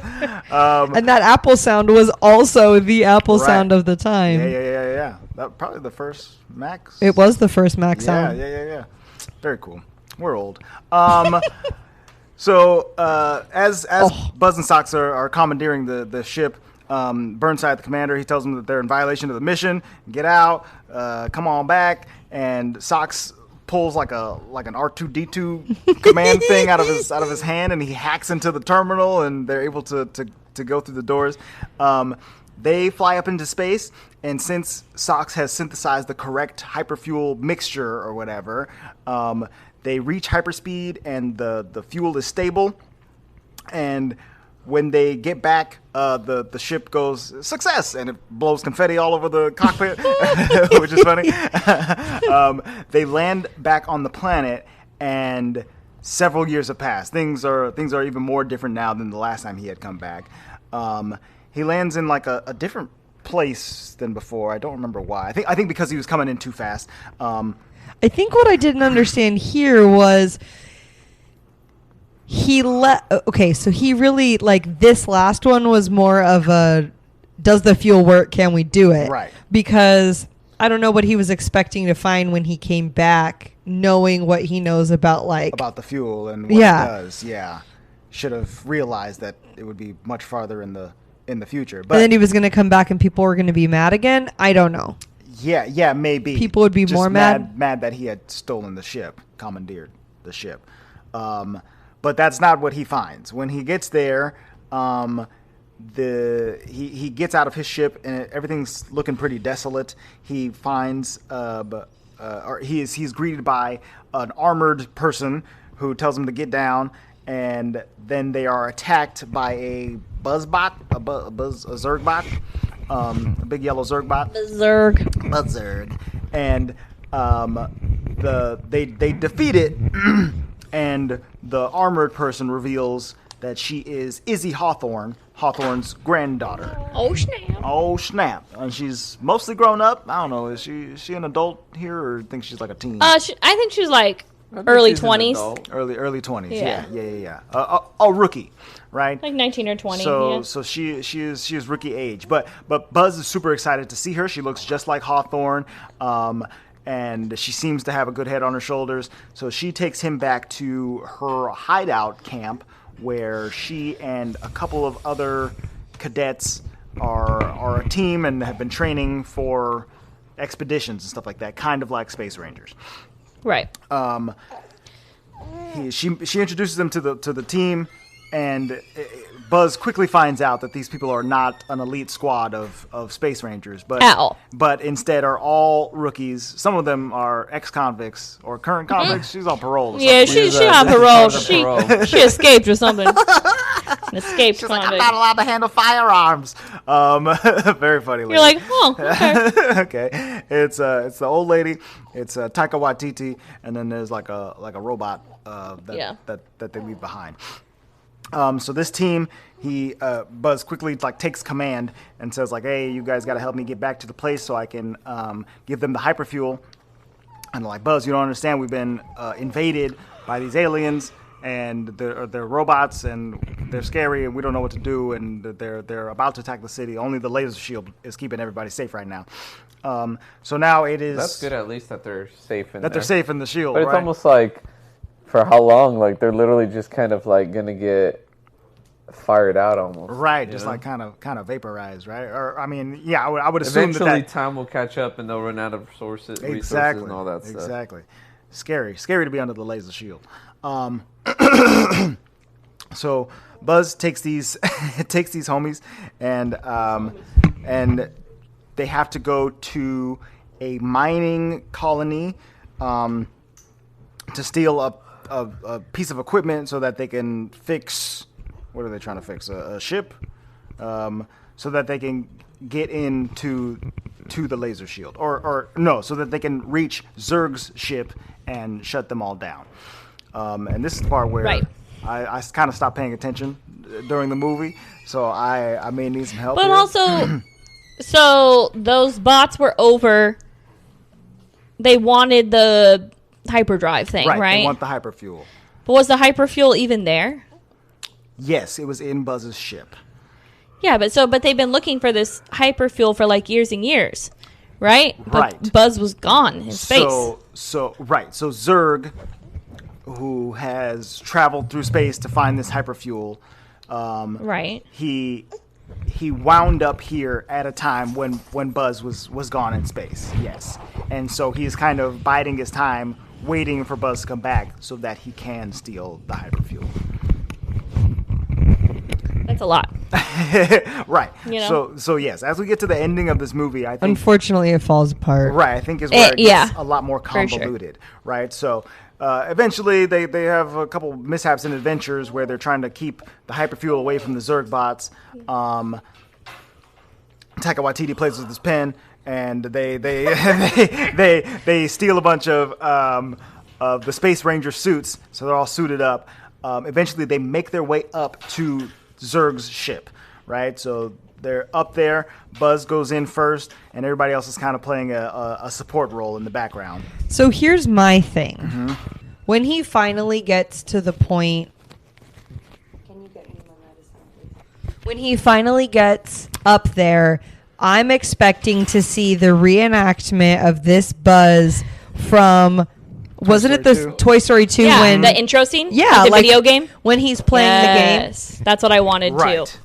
Speaker 6: And that Apple sound was also the Apple
Speaker 7: Right.
Speaker 6: sound of the time.
Speaker 7: Yeah. That probably the first Mac.
Speaker 6: It was the first Mac
Speaker 7: Yeah,
Speaker 6: sound.
Speaker 7: yeah. Very cool. We're old. So as Buzz and Socks are commandeering the ship, Burnside, the commander, he tells them that they're in violation of the mission. Get out. Come on back. And Socks pulls like an R2D2 command thing out of his hand, and he hacks into the terminal, and they're able to go through the doors. They fly up into space, and since Socks has synthesized the correct hyperfuel mixture or whatever, they reach hyperspeed, and the fuel is stable. And when they get back, the ship goes success, and it blows confetti all over the cockpit, which is funny. They land back on the planet, and several years have passed. Things are even more different now than the last time he had come back. He lands in like a different place than before. I don't remember why. I think because he was coming in too fast.
Speaker 6: I think what I didn't understand here was so he really, like, this last one was more of a, does the fuel work? Can we do it?
Speaker 7: Right.
Speaker 6: Because I don't know what he was expecting to find when he came back, knowing what he knows about, like,
Speaker 7: About the fuel and what
Speaker 6: Yeah.
Speaker 7: it does. Yeah. Should have realized that it would be much farther in the future. But
Speaker 6: and then he was going to come back and people were going to be mad again. I don't know.
Speaker 7: yeah, maybe.
Speaker 6: People would be
Speaker 7: Just
Speaker 6: more mad?
Speaker 7: Mad that he had stolen the ship, commandeered the ship. But that's not what he finds. When he gets there, he gets out of his ship and everything's looking pretty desolate. He finds he's greeted by an armored person who tells him to get down, and then they are attacked by a buzzbot, a Zergbot, a big yellow Zergbot.
Speaker 5: Zerg.
Speaker 7: Buzzard, and they defeat it, and the armored person reveals that she is Izzy Hawthorne, Hawthorne's granddaughter.
Speaker 5: Oh snap.
Speaker 7: Oh snap! And she's mostly grown up. I don't know. Is she an adult here, or think she's like a teen?
Speaker 5: I think she's like early
Speaker 3: She's an
Speaker 5: 20s,
Speaker 3: adult.
Speaker 7: early 20s.
Speaker 5: Yeah.
Speaker 7: Yeah. A rookie, right?
Speaker 5: like 19 or 20.
Speaker 7: So
Speaker 5: yeah.
Speaker 7: so she is rookie age, but Buzz is super excited to see her. She looks just like Hawthorne, and she seems to have a good head on her shoulders. So she takes him back to her hideout camp, where she and a couple of other cadets are a team and have been training for expeditions and stuff like that, kind of like Space Rangers.
Speaker 5: Right.
Speaker 7: She introduces them to the team, and Buzz quickly finds out that these people are not an elite squad of Space Rangers, but
Speaker 5: At all.
Speaker 7: but instead are all rookies. Some of them are ex-convicts or current convicts. She's on parole. Or
Speaker 5: Yeah,
Speaker 7: something.
Speaker 5: she on parole. She
Speaker 3: parole.
Speaker 5: she escaped or something. An escaped
Speaker 7: She's like, I'm
Speaker 5: convict.
Speaker 7: not allowed to handle firearms. Very funny.
Speaker 5: You're like, oh, okay.
Speaker 7: Okay, it's the old lady. It's Taika Waititi, and then there's like a robot that they leave behind. So this team, Buzz quickly takes command and says like, hey, you guys got to help me get back to the place so I can give them the hyperfuel. And they're like, Buzz, you don't understand. We've been invaded by these aliens, and they're robots, and they're scary, and we don't know what to do, and they're about to attack the city. Only the laser shield is keeping everybody safe right now. So now it is.
Speaker 3: That's good, at least that they're safe in
Speaker 7: That they're safe in the shield,
Speaker 3: But it's
Speaker 7: right?
Speaker 3: almost like, for how long? Like, they're literally just kind of like gonna get fired out almost.
Speaker 7: Right,
Speaker 3: you
Speaker 7: just
Speaker 3: know?
Speaker 7: like kind of vaporized, right? Or I mean, yeah, I would assume
Speaker 3: Eventually,
Speaker 7: that.
Speaker 3: time will catch up and they'll run out of resources
Speaker 7: Exactly.
Speaker 3: and all that stuff.
Speaker 7: Exactly. Scary to be under the laser shield. So Buzz takes these homies, and they have to go to a mining colony to steal a piece of equipment so that they can fix. What are they trying to fix? A ship, so that they can get into the laser shield, or no, so that they can reach Zurg's ship and shut them all down. And this is the part where
Speaker 5: Right.
Speaker 7: I kind of stopped paying attention during the movie, so I may need some help.
Speaker 5: But
Speaker 7: here.
Speaker 5: also, so those bots were over. They wanted the hyperdrive thing, right?
Speaker 7: They want the hyperfuel.
Speaker 5: But was the hyperfuel even there?
Speaker 7: Yes, it was in Buzz's ship.
Speaker 5: Yeah, but they've been looking for this hyperfuel for like years and years, right? But
Speaker 7: Right.
Speaker 5: Buzz was gone in space.
Speaker 7: So Zurg, who has traveled through space to find this hyperfuel,
Speaker 5: right.
Speaker 7: he wound up here at a time when Buzz was gone in space. Yes, and so he's kind of biding his time, waiting for Buzz to come back so that he can steal the hyperfuel.
Speaker 5: That's a lot.
Speaker 7: Right.
Speaker 5: You know?
Speaker 7: So yes, as we get to the ending of this movie, I think
Speaker 6: Unfortunately, it falls apart.
Speaker 7: right, I think is where it
Speaker 5: yeah,
Speaker 7: gets a lot more
Speaker 5: for sure.
Speaker 7: convoluted, right? So eventually they have a couple mishaps and adventures where they're trying to keep the hyperfuel away from the Zurg bots. Taika Waititi plays with his pen, and they they steal a bunch of the Space Ranger suits, so they're all suited up. Eventually, they make their way up to Zurg's ship, right? So they're up there. Buzz goes in first, and everybody else is kind of playing a support role in the background.
Speaker 6: So here's my thing.
Speaker 7: Mm-hmm.
Speaker 6: When he finally gets to the point. Can you get me my medicine, please? When he finally gets up there, I'm expecting to see the reenactment of this Buzz from. Wasn't it the
Speaker 7: Story 2?
Speaker 6: Toy Story 2
Speaker 5: Yeah,
Speaker 6: when.
Speaker 5: the intro scene?
Speaker 6: Yeah,
Speaker 5: Like the video game?
Speaker 6: When he's playing the game.
Speaker 5: Yes, that's what I wanted
Speaker 7: Right.
Speaker 5: to.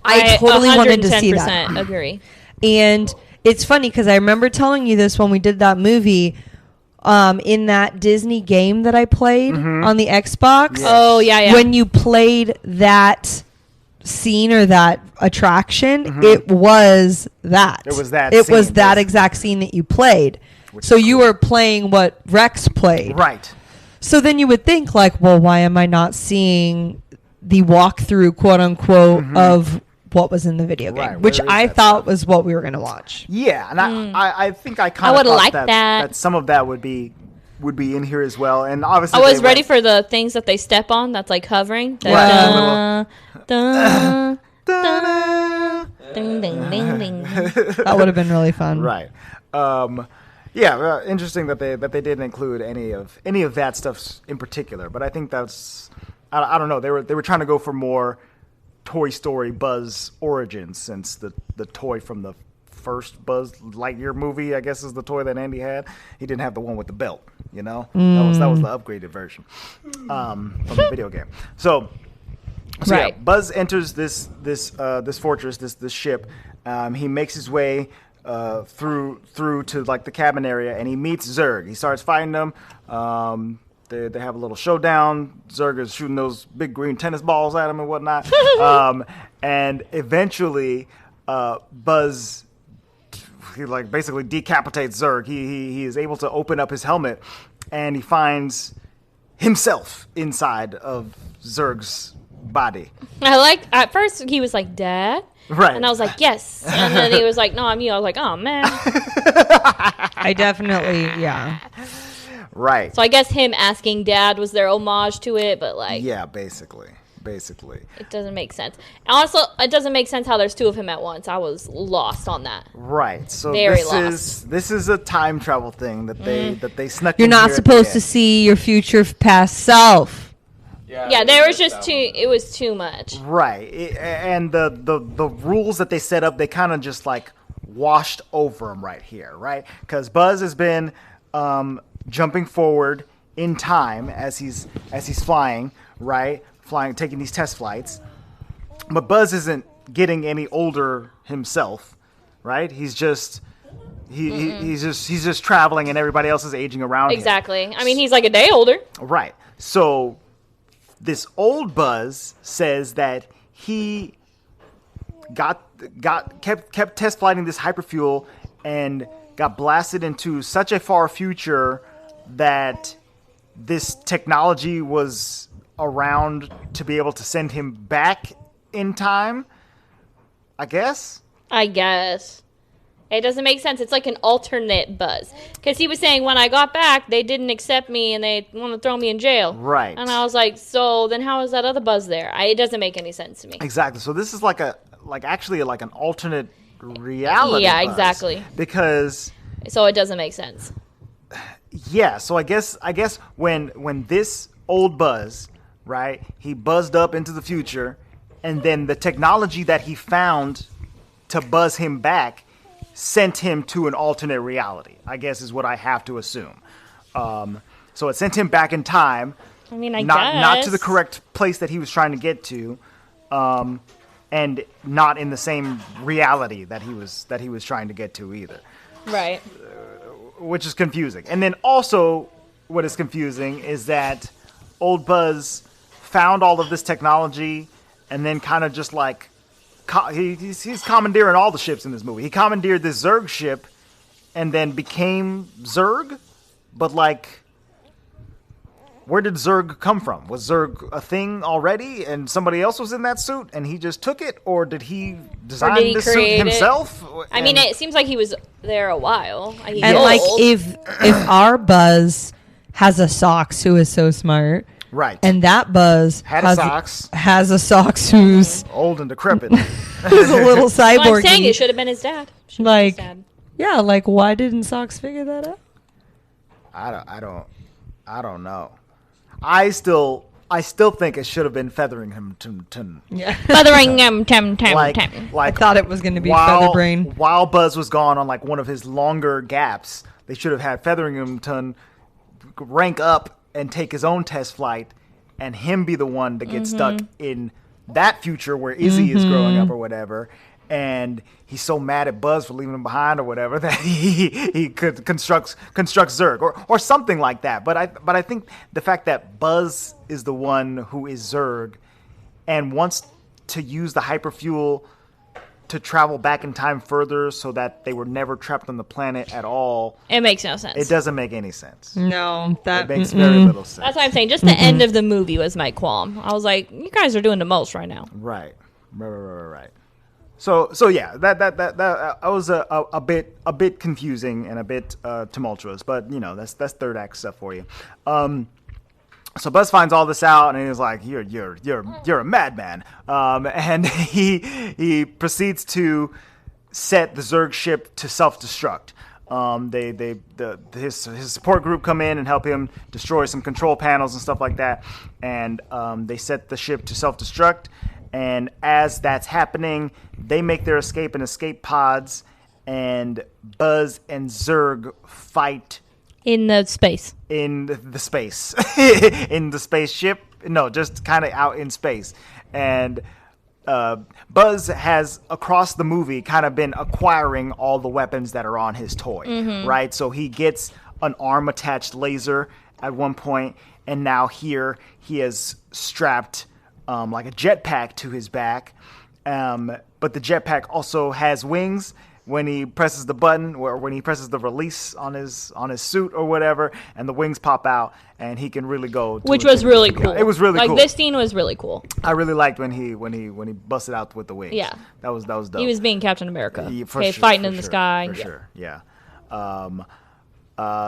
Speaker 6: I totally wanted to see that.
Speaker 5: 110% agree.
Speaker 6: And it's funny because I remember telling you this when we did that movie in that Disney game that I played on the Xbox.
Speaker 5: Oh, yeah.
Speaker 6: When you played that scene or that attraction, it was that.
Speaker 7: It was that
Speaker 6: It was
Speaker 7: scene,
Speaker 6: that
Speaker 7: basically.
Speaker 6: exact scene that you played. So you were playing what Rex played.
Speaker 7: Right.
Speaker 6: So then you would think like, well, why am I not seeing the walkthrough, quote unquote, of what was in the video game,
Speaker 7: Right,
Speaker 6: which
Speaker 7: where is
Speaker 6: I
Speaker 7: that
Speaker 6: thought
Speaker 7: stuff?
Speaker 6: was what we were going to watch.
Speaker 7: Yeah, and I think I
Speaker 5: I
Speaker 7: kind of
Speaker 5: would've
Speaker 7: thought
Speaker 5: liked
Speaker 7: that,
Speaker 5: that.
Speaker 7: some of that would be in here as well, and obviously
Speaker 5: I was
Speaker 7: they
Speaker 5: ready
Speaker 7: went-
Speaker 5: for the things that they step on that's like hovering. The
Speaker 6: Right.
Speaker 5: dun, dun, ding, ding, ding, ding.
Speaker 6: That would have been really fun.
Speaker 7: Right. Yeah, interesting that they didn't include any of that stuff in particular. But I think that's I don't know. They were trying to go for more Toy Story Buzz origins, since the toy from the first Buzz Lightyear movie, I guess, is the toy that Andy had. He didn't have the one with the belt. You know, that was the upgraded version from the video game. So
Speaker 5: Right.
Speaker 7: yeah, Buzz enters this fortress, this ship. He makes his way through to like the cabin area, and he meets Zurg. He starts fighting them. They have a little showdown. Zurg is shooting those big green tennis balls at him and whatnot. And eventually, Buzz, he like basically decapitates Zurg. He is able to open up his helmet, and he finds himself inside of Zurg's body.
Speaker 5: I like, at first he was like, Dad?
Speaker 7: Right.
Speaker 5: And I was like, yes. And then he was like, no, I'm you. I was like, oh, man.
Speaker 6: I definitely, yeah.
Speaker 7: Right.
Speaker 5: So I guess him asking Dad was their homage to it, but like,
Speaker 7: Yeah, basically.
Speaker 5: it doesn't make sense. And also, it doesn't make sense how there's two of him at once. I was lost on that.
Speaker 7: Right. So
Speaker 5: Very
Speaker 7: this is a time travel thing that they snuck
Speaker 6: You're
Speaker 7: in
Speaker 6: not
Speaker 7: here at the
Speaker 6: supposed to
Speaker 7: end.
Speaker 6: see your future past self.
Speaker 5: Yeah, there was just it was too much.
Speaker 7: Right. And the rules that they set up, they kind of just like washed over them right here, right? Because Buzz has been jumping forward in time as he's flying, right? Taking these test flights. But Buzz isn't getting any older himself, right? He's just he's just traveling, and everybody else is aging around him.
Speaker 5: Exactly. I mean, he's like a day older.
Speaker 7: Right. So this old Buzz says that he kept test flighting this hyperfuel and got blasted into such a far future that this technology was around to be able to send him back in time, I guess.
Speaker 5: It doesn't make sense. It's like an alternate Buzz. Because he was saying, when I got back, they didn't accept me and they want to throw me in jail.
Speaker 7: Right.
Speaker 5: And I was like, so then how is that other Buzz there? It doesn't make any sense to me.
Speaker 7: Exactly. So this is actually an alternate reality.
Speaker 5: Yeah,
Speaker 7: Buzz.
Speaker 5: exactly.
Speaker 7: Because
Speaker 5: So it doesn't make sense.
Speaker 7: yeah, so I guess when this old Buzz, right, he buzzed up into the future, and then the technology that he found to buzz him back sent him to an alternate reality, I guess is what I have to assume. So it sent him back in time.
Speaker 5: I mean, I
Speaker 7: not
Speaker 5: guess.
Speaker 7: to the correct place that he was trying to get to, and not in the same reality that he was trying to get to either,
Speaker 5: Right.
Speaker 7: which is confusing. And then also, what is confusing is that old Buzz found all of this technology and then kind of just like he's commandeering all the ships in this movie. He commandeered this Zurg ship and then became Zurg, but like, where did Zurg come from? Was Zurg a thing already and somebody else was in that suit and he just took it? Or did he design
Speaker 5: did he
Speaker 7: this suit
Speaker 5: create it?
Speaker 7: himself?
Speaker 5: I mean, it seems like he was there a while. He's
Speaker 6: And
Speaker 5: old.
Speaker 6: like if our Buzz has a Sox who is so smart,
Speaker 7: Right.
Speaker 6: and that Buzz
Speaker 7: Had a Sox.
Speaker 6: has a Sox who's
Speaker 7: Old and decrepit.
Speaker 6: a little
Speaker 5: Well, I'm saying it
Speaker 6: cyborgy.
Speaker 5: should have been his dad. Should've been
Speaker 6: Like,
Speaker 5: his dad.
Speaker 6: yeah, like why didn't Sox figure that out?
Speaker 7: I don't know. I still think it should have been Featherington.
Speaker 6: Yeah,
Speaker 5: Feathering him,
Speaker 7: Like
Speaker 6: I thought it was going to be
Speaker 7: while,
Speaker 6: Featherbrain.
Speaker 7: While Buzz was gone on like one of his longer gaps, they should have had Featherington rank up and take his own test flight, and him be the one that gets stuck in that future where Izzy is growing up or whatever. And he's so mad at Buzz for leaving him behind or whatever that he could constructs Zurg or something like that. But I think the fact that Buzz is the one who is Zurg and wants to use the hyperfuel to travel back in time further so that they were never trapped on the planet at all,
Speaker 5: It makes no sense.
Speaker 7: it doesn't make any sense.
Speaker 6: No, that
Speaker 7: It makes very little sense.
Speaker 5: That's what I'm saying. Just the end of the movie was my qualm. I was like, you guys are doing the most right now.
Speaker 7: Right. So yeah, that was a bit confusing and a bit tumultuous, but you know that's third act stuff for you. So Buzz finds all this out and he's like, "You're a madman," and he proceeds to set the Zurg ship to self-destruct. His support group come in and help him destroy some control panels and stuff like that, and they set the ship to self-destruct. And as that's happening, they make their escape in escape pods, and Buzz and Zurg fight
Speaker 5: In the space.
Speaker 7: in the space, in the spaceship. No, just kind of out in space, and. Buzz has across the movie kind of been acquiring all the weapons that are on his toy, right? So he gets an arm attached laser at one point, and now here he has strapped like a jetpack to his back. But the jetpack also has wings. When he presses the button, or when he presses the release on his suit or whatever, and the wings pop out, and he can really go.
Speaker 5: Which was really cool.
Speaker 7: It was really cool.
Speaker 5: Like, this scene was really cool.
Speaker 7: I really liked when he busted out with the wings.
Speaker 5: Yeah.
Speaker 7: that was dope.
Speaker 5: He was being Captain America.
Speaker 7: Yeah,
Speaker 5: Fighting in the sky.
Speaker 7: For sure, yeah.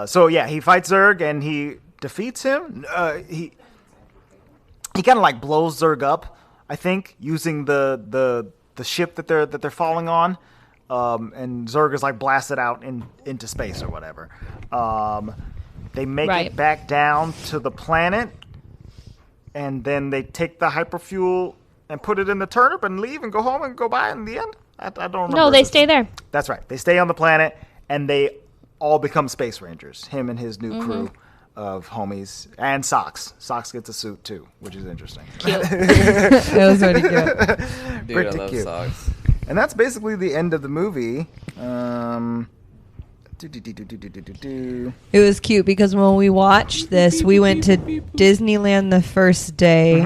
Speaker 7: So yeah, he fights Zurg and he defeats him. He kind of like blows Zurg up, I think, using the ship that they're falling on. And Zurg is like blasted out into space or whatever. They make it back down to the planet, and then they take the hyperfuel and put it in the turnip and leave and go home and go by in the end. I don't remember.
Speaker 5: No, they stay there.
Speaker 7: That's right. They stay on the planet, and they all become space rangers. Him and his new crew of homies, and Socks. Socks gets a suit too, which is interesting.
Speaker 6: It was really good.
Speaker 3: Dude,
Speaker 7: Pretty
Speaker 3: I love
Speaker 7: cute.
Speaker 3: socks.
Speaker 7: And that's basically the end of the movie.
Speaker 6: It was cute because when we watched this, we went to Disneyland the first day,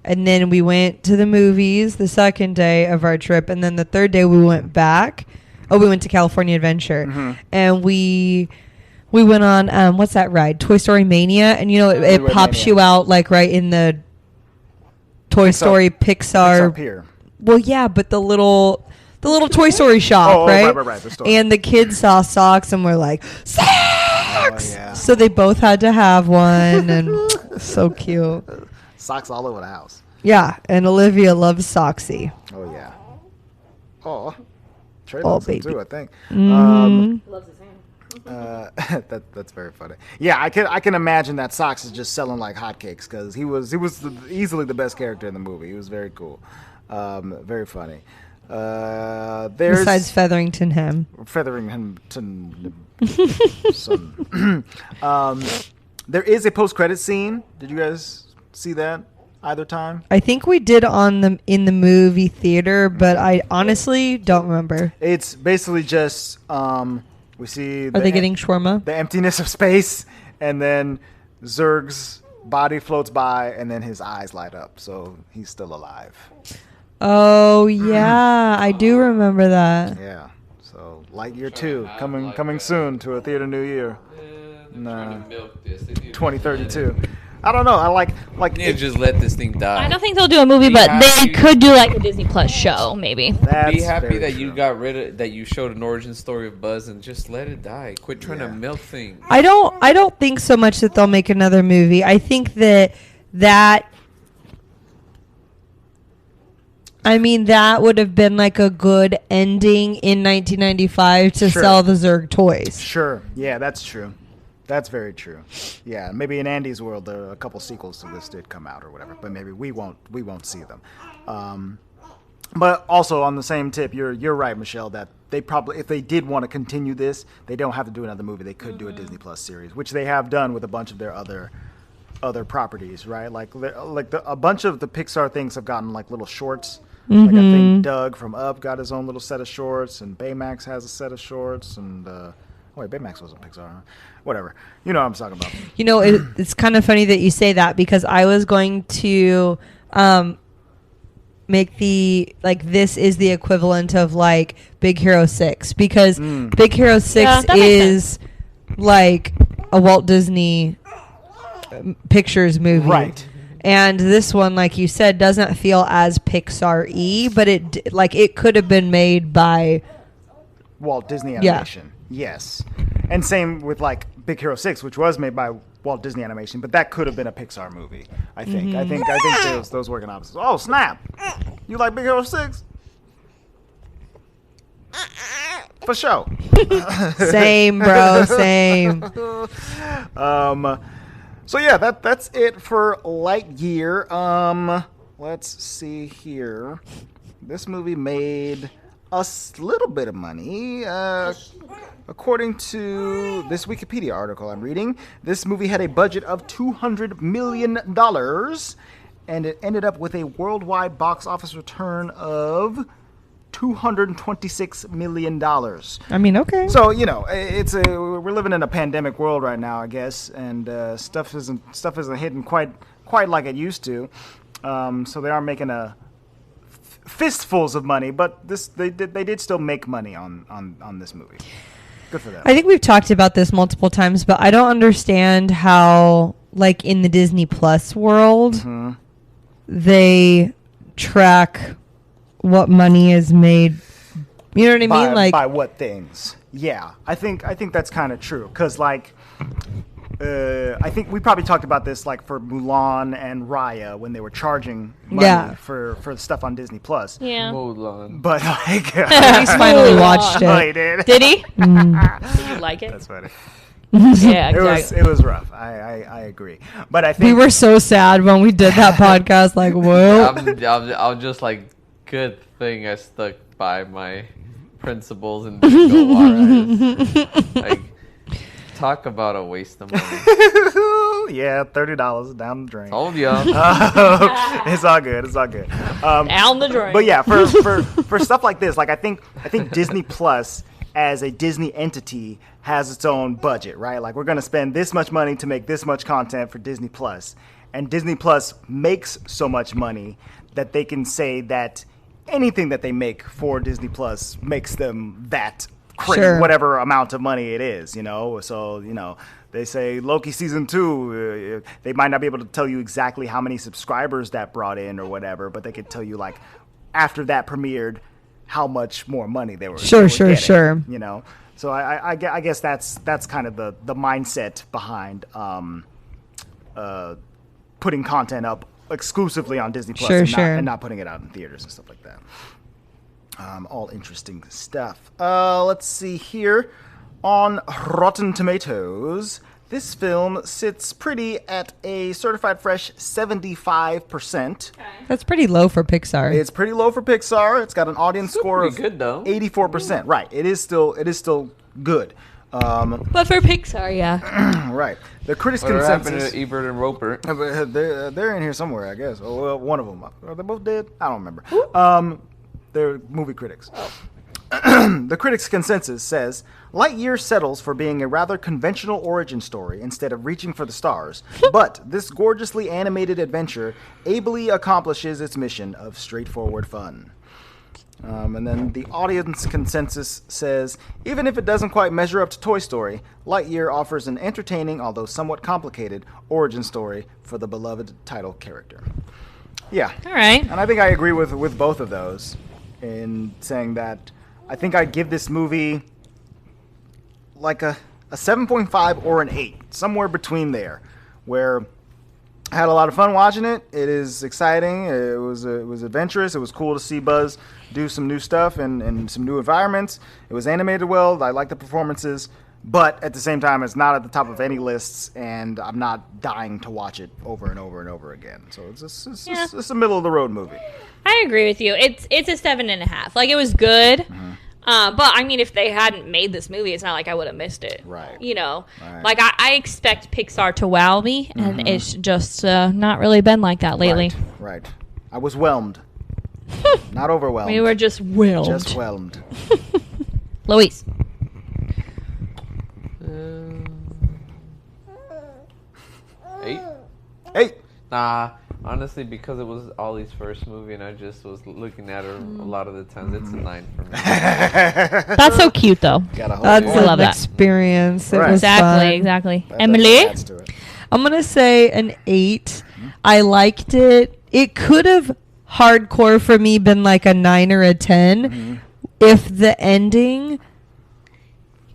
Speaker 6: and then we went to the movies the second day of our trip, and then the third day we went back. Oh, we went to California Adventure, and we went on what's that ride? Toy Story Mania, and you know it pops
Speaker 7: Mania.
Speaker 6: you out like right in the Toy Story Pixar
Speaker 7: Pier.
Speaker 6: Well, yeah, but the little Toy Story shop, right?
Speaker 7: Right, the store.
Speaker 6: And the kids saw socks and were like, socks!
Speaker 7: Oh, yeah.
Speaker 6: So they both had to have one, and so cute.
Speaker 7: Socks all over the house.
Speaker 6: Yeah, and Olivia loves Soxy.
Speaker 7: Oh yeah. Oh, Trey
Speaker 6: Oh,
Speaker 7: loves them
Speaker 6: baby.
Speaker 7: too, I think.
Speaker 5: Loves his hand.
Speaker 7: That's very funny. Yeah, I can imagine that Socks is just selling like hotcakes because he was easily the best character in the movie. He was very cool, very funny. There's
Speaker 6: Besides Featherington Him.
Speaker 7: feathering him to son. There is a post-credit scene. Did you guys see that either time?
Speaker 6: I think we did in the movie theater, but I honestly don't remember.
Speaker 7: It's basically just we see.
Speaker 6: Are they getting shawarma?
Speaker 7: the emptiness of space, and then Zurg's body floats by, and then his eyes light up, so he's still alive.
Speaker 6: Oh yeah, I do remember that.
Speaker 7: Yeah. So Lightyear 2 coming soon to a theater near year.
Speaker 3: Trying to milk this. They need to
Speaker 7: 2032. I don't know. I like
Speaker 3: They need to just let this thing die.
Speaker 5: I don't think they'll do a movie,
Speaker 3: Be
Speaker 5: but
Speaker 3: happy.
Speaker 5: they could do like a Disney Plus show, maybe.
Speaker 7: that's
Speaker 3: Be happy
Speaker 7: very
Speaker 3: that
Speaker 7: true.
Speaker 3: you got rid of that. You showed an origin story of Buzz and just let it die. Quit trying to milk things.
Speaker 6: I don't think so much that they'll make another movie. I think that would have been like a good ending in 1995 to
Speaker 7: Sure.
Speaker 6: sell the Zurg toys.
Speaker 7: Sure. Yeah, that's true. That's very true. Yeah, maybe in Andy's world, a couple sequels to this did come out or whatever, but maybe we won't see them. But also on the same tip, you're right, Michelle, that they probably, if they did want to continue this, they don't have to do another movie. They could do a Disney Plus series, which they have done with a bunch of their other properties, right? Like a bunch of the Pixar things have gotten like little shorts. Like I think Doug from Up got his own little set of shorts, and Baymax has a set of shorts, and wait, Baymax wasn't Pixar, huh? Whatever. You know what I'm talking about.
Speaker 6: You know, it's kind of funny that you say that because I was going to make this is the equivalent of like Big Hero 6 because Big Hero 6
Speaker 5: Yeah, that makes
Speaker 6: is like a Walt Disney Pictures movie.
Speaker 7: Right.
Speaker 6: And this one, like you said, doesn't feel as Pixar-y, but it could have been made by
Speaker 7: Walt Disney Animation. Yes. And same with like Big Hero 6, which was made by Walt Disney Animation, but that could have been a Pixar movie, I think. I think those work in opposites. Oh, snap. You like Big Hero 6? For sure.
Speaker 6: Same, bro. Same.
Speaker 7: So yeah, that's it for Lightyear. Let's see here. This movie made a little bit of money. According to this Wikipedia article I'm reading, this movie had a budget of $200 million, and it ended up with a worldwide box office return of $226 million.
Speaker 6: I mean, okay.
Speaker 7: So we're living in a pandemic world right now, I guess, and stuff isn't hitting quite like it used to. So they are making fistfuls of money, but they did still make money on this movie. Good for them.
Speaker 6: I think we've talked about this multiple times, but I don't understand how, like, in the Disney Plus world, they track what money is made. You know what I mean? Like,
Speaker 7: by what things? Yeah, I think that's kind of true, because like, I think we probably talked about this like for Mulan and Raya when they were charging money for stuff on Disney Plus.
Speaker 5: Yeah.
Speaker 3: Mulan.
Speaker 7: But like,
Speaker 6: he's finally watched
Speaker 7: oh,
Speaker 6: it.
Speaker 7: he did.
Speaker 5: Did he? Did you like it?
Speaker 7: That's funny.
Speaker 5: Yeah, exactly.
Speaker 7: It was rough. I agree. But I think
Speaker 6: We were so sad when we did that podcast. Like, whoa.
Speaker 3: I'm just like, good thing I stuck by my principles and didn't go RIs. Like, talk about a waste of money.
Speaker 7: Yeah, $30 down the drain.
Speaker 3: Told ya.
Speaker 7: It's all good. It's all good.
Speaker 5: Down the drain.
Speaker 7: But yeah, for stuff like this, like I think Disney Plus as a Disney entity has its own budget, right? Like, we're going to spend this much money to make this much content for Disney Plus, and Disney Plus makes so much money that they can say that anything that they make for Disney Plus makes them that crazy,
Speaker 6: Sure.
Speaker 7: whatever amount of money it is, you know? So, they say Loki season 2, they might not be able to tell you exactly how many subscribers that brought in or whatever, but they could tell you, like, after that premiered, how much more money they were
Speaker 6: Sure.
Speaker 7: getting, you know? So I guess that's kind of the mindset behind putting content up exclusively on Disney Plus and not putting it out in theaters and stuff like that. All interesting stuff. Let's see here. On Rotten Tomatoes, this film sits pretty at a certified fresh 75%.
Speaker 6: That's pretty low for Pixar.
Speaker 7: It's pretty low for Pixar. It's got an audience score of
Speaker 3: good, though.
Speaker 7: 84%. Right. It is still good.
Speaker 5: But for Pixar, yeah.
Speaker 7: Right. The critics'
Speaker 3: What happened
Speaker 7: consensus.
Speaker 3: to Ebert and Roper?
Speaker 7: They're in here somewhere, I guess. Oh, well, one of them. Are they both dead? I don't remember. They're movie critics. The critics' consensus says Lightyear settles for being a rather conventional origin story instead of reaching for the stars, but this gorgeously animated adventure ably accomplishes its mission of straightforward fun. And then the audience consensus says, even if it doesn't quite measure up to Toy Story, Lightyear offers an entertaining, although somewhat complicated, origin story for the beloved title character. Yeah.
Speaker 5: All right.
Speaker 7: And I think I agree with both of those in saying that I think I'd give this movie like a 7.5 or an 8, somewhere between there, where I had a lot of fun watching it. It is exciting. It was adventurous. It was cool to see Buzz do some new stuff and some new environments. It was animated well. I like the performances. But at the same time, it's not at the top of any lists, and I'm not dying to watch it over and over and over again. So it's a middle-of-the-road movie.
Speaker 5: I agree with you. It's a 7.5. Like, it was good. But I mean, if they hadn't made this movie, it's not like I would have missed it.
Speaker 7: Right.
Speaker 5: You know,
Speaker 7: Right.
Speaker 5: like I expect Pixar to wow me, and it's just not really been like that lately.
Speaker 7: Right. I was whelmed. Not overwhelmed.
Speaker 5: We were just whelmed.
Speaker 7: Just whelmed.
Speaker 5: Luis.
Speaker 3: 8?
Speaker 7: 8.
Speaker 3: Nah, honestly, because it was Ollie's first movie and I just was looking at her a lot of the times, it's a 9 for me.
Speaker 5: That's so cute, though.
Speaker 7: Gotta hold
Speaker 6: That's
Speaker 7: it.
Speaker 5: I love
Speaker 6: an
Speaker 5: that.
Speaker 6: experience. It
Speaker 7: Right.
Speaker 6: was
Speaker 5: Exactly,
Speaker 6: fun.
Speaker 5: exactly.
Speaker 7: That
Speaker 5: Emily?
Speaker 7: adds to it.
Speaker 6: I'm going to say an 8. I liked it. It could have hardcore for me been like a 9 or a 10 if the ending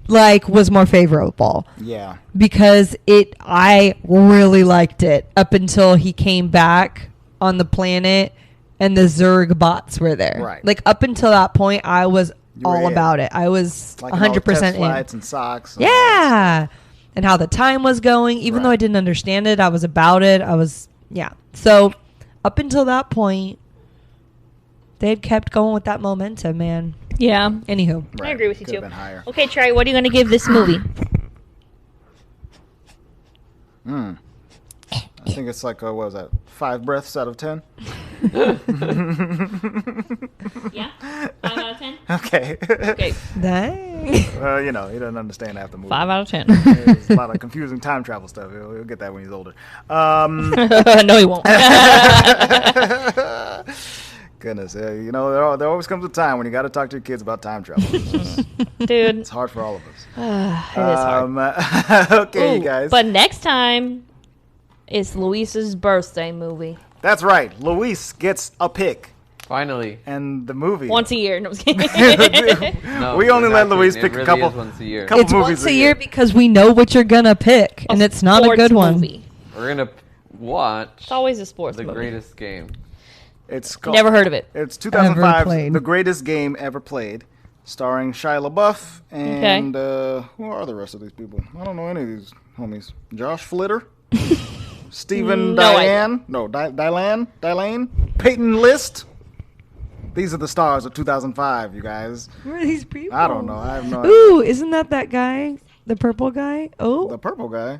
Speaker 6: like was more favorable,
Speaker 7: Yeah.
Speaker 6: because I really liked it up until he came back on the planet and the Zurg bots were there.
Speaker 7: Right.
Speaker 6: Like, up until that point, I was all about it. I was
Speaker 7: Like 100%
Speaker 6: in.
Speaker 7: flights and socks. And
Speaker 6: Yeah. And how the time was going. Even though I didn't understand it, I was about it. So up until that point, they had kept going with that momentum, man.
Speaker 5: Yeah.
Speaker 6: Anywho.
Speaker 5: I agree with you,
Speaker 7: Could have
Speaker 5: too.
Speaker 7: been higher.
Speaker 5: Okay, Trey, what are you going to give this movie?
Speaker 7: I think it's like, what was that, 5 breaths out of 10?
Speaker 5: Yeah? 5 out of 10?
Speaker 7: Okay.
Speaker 5: Okay.
Speaker 6: Dang.
Speaker 7: Well, you know, he doesn't understand half the movie.
Speaker 5: 5 out of 10.
Speaker 7: There's a lot of confusing time travel stuff. He'll get that when he's older.
Speaker 5: No, he won't.
Speaker 7: Goodness, you know, there always comes a time when you got to talk to your kids about time travel.
Speaker 5: Dude.
Speaker 7: It's hard for all of us.
Speaker 5: It is hard.
Speaker 7: Okay, you
Speaker 5: Ooh,
Speaker 7: guys.
Speaker 5: But next time, it's Luis's birthday movie.
Speaker 7: That's right. Luis gets a pick.
Speaker 3: Finally.
Speaker 7: And the movie.
Speaker 5: Once a year. No, I'm just kidding.
Speaker 3: No,
Speaker 7: we only let
Speaker 3: exactly.
Speaker 7: Luis
Speaker 3: It
Speaker 7: pick
Speaker 3: really
Speaker 7: a couple.
Speaker 3: is once a year.
Speaker 7: couple
Speaker 6: It's
Speaker 7: movies
Speaker 6: once a year because we know what you're going to pick. And it's not a
Speaker 5: Sports
Speaker 6: good one.
Speaker 5: movie.
Speaker 3: We're gonna watch
Speaker 5: It's always a sports
Speaker 3: The
Speaker 5: movie.
Speaker 3: Greatest Game.
Speaker 7: It's called,
Speaker 5: Never heard of it.
Speaker 7: It's
Speaker 6: Ever
Speaker 7: 2005's
Speaker 6: played.
Speaker 7: The Greatest Game Ever Played, starring Shia LaBeouf and who are the rest of these people? I don't know any of these homies. Josh Flitter, Stephen
Speaker 5: No
Speaker 7: Diane, Dylane, Peyton List. These are the stars of 2005, you guys.
Speaker 6: Who are these people?
Speaker 7: I don't know. I have no idea.
Speaker 6: Ooh, isn't that guy? The purple guy? Oh.
Speaker 7: The purple guy,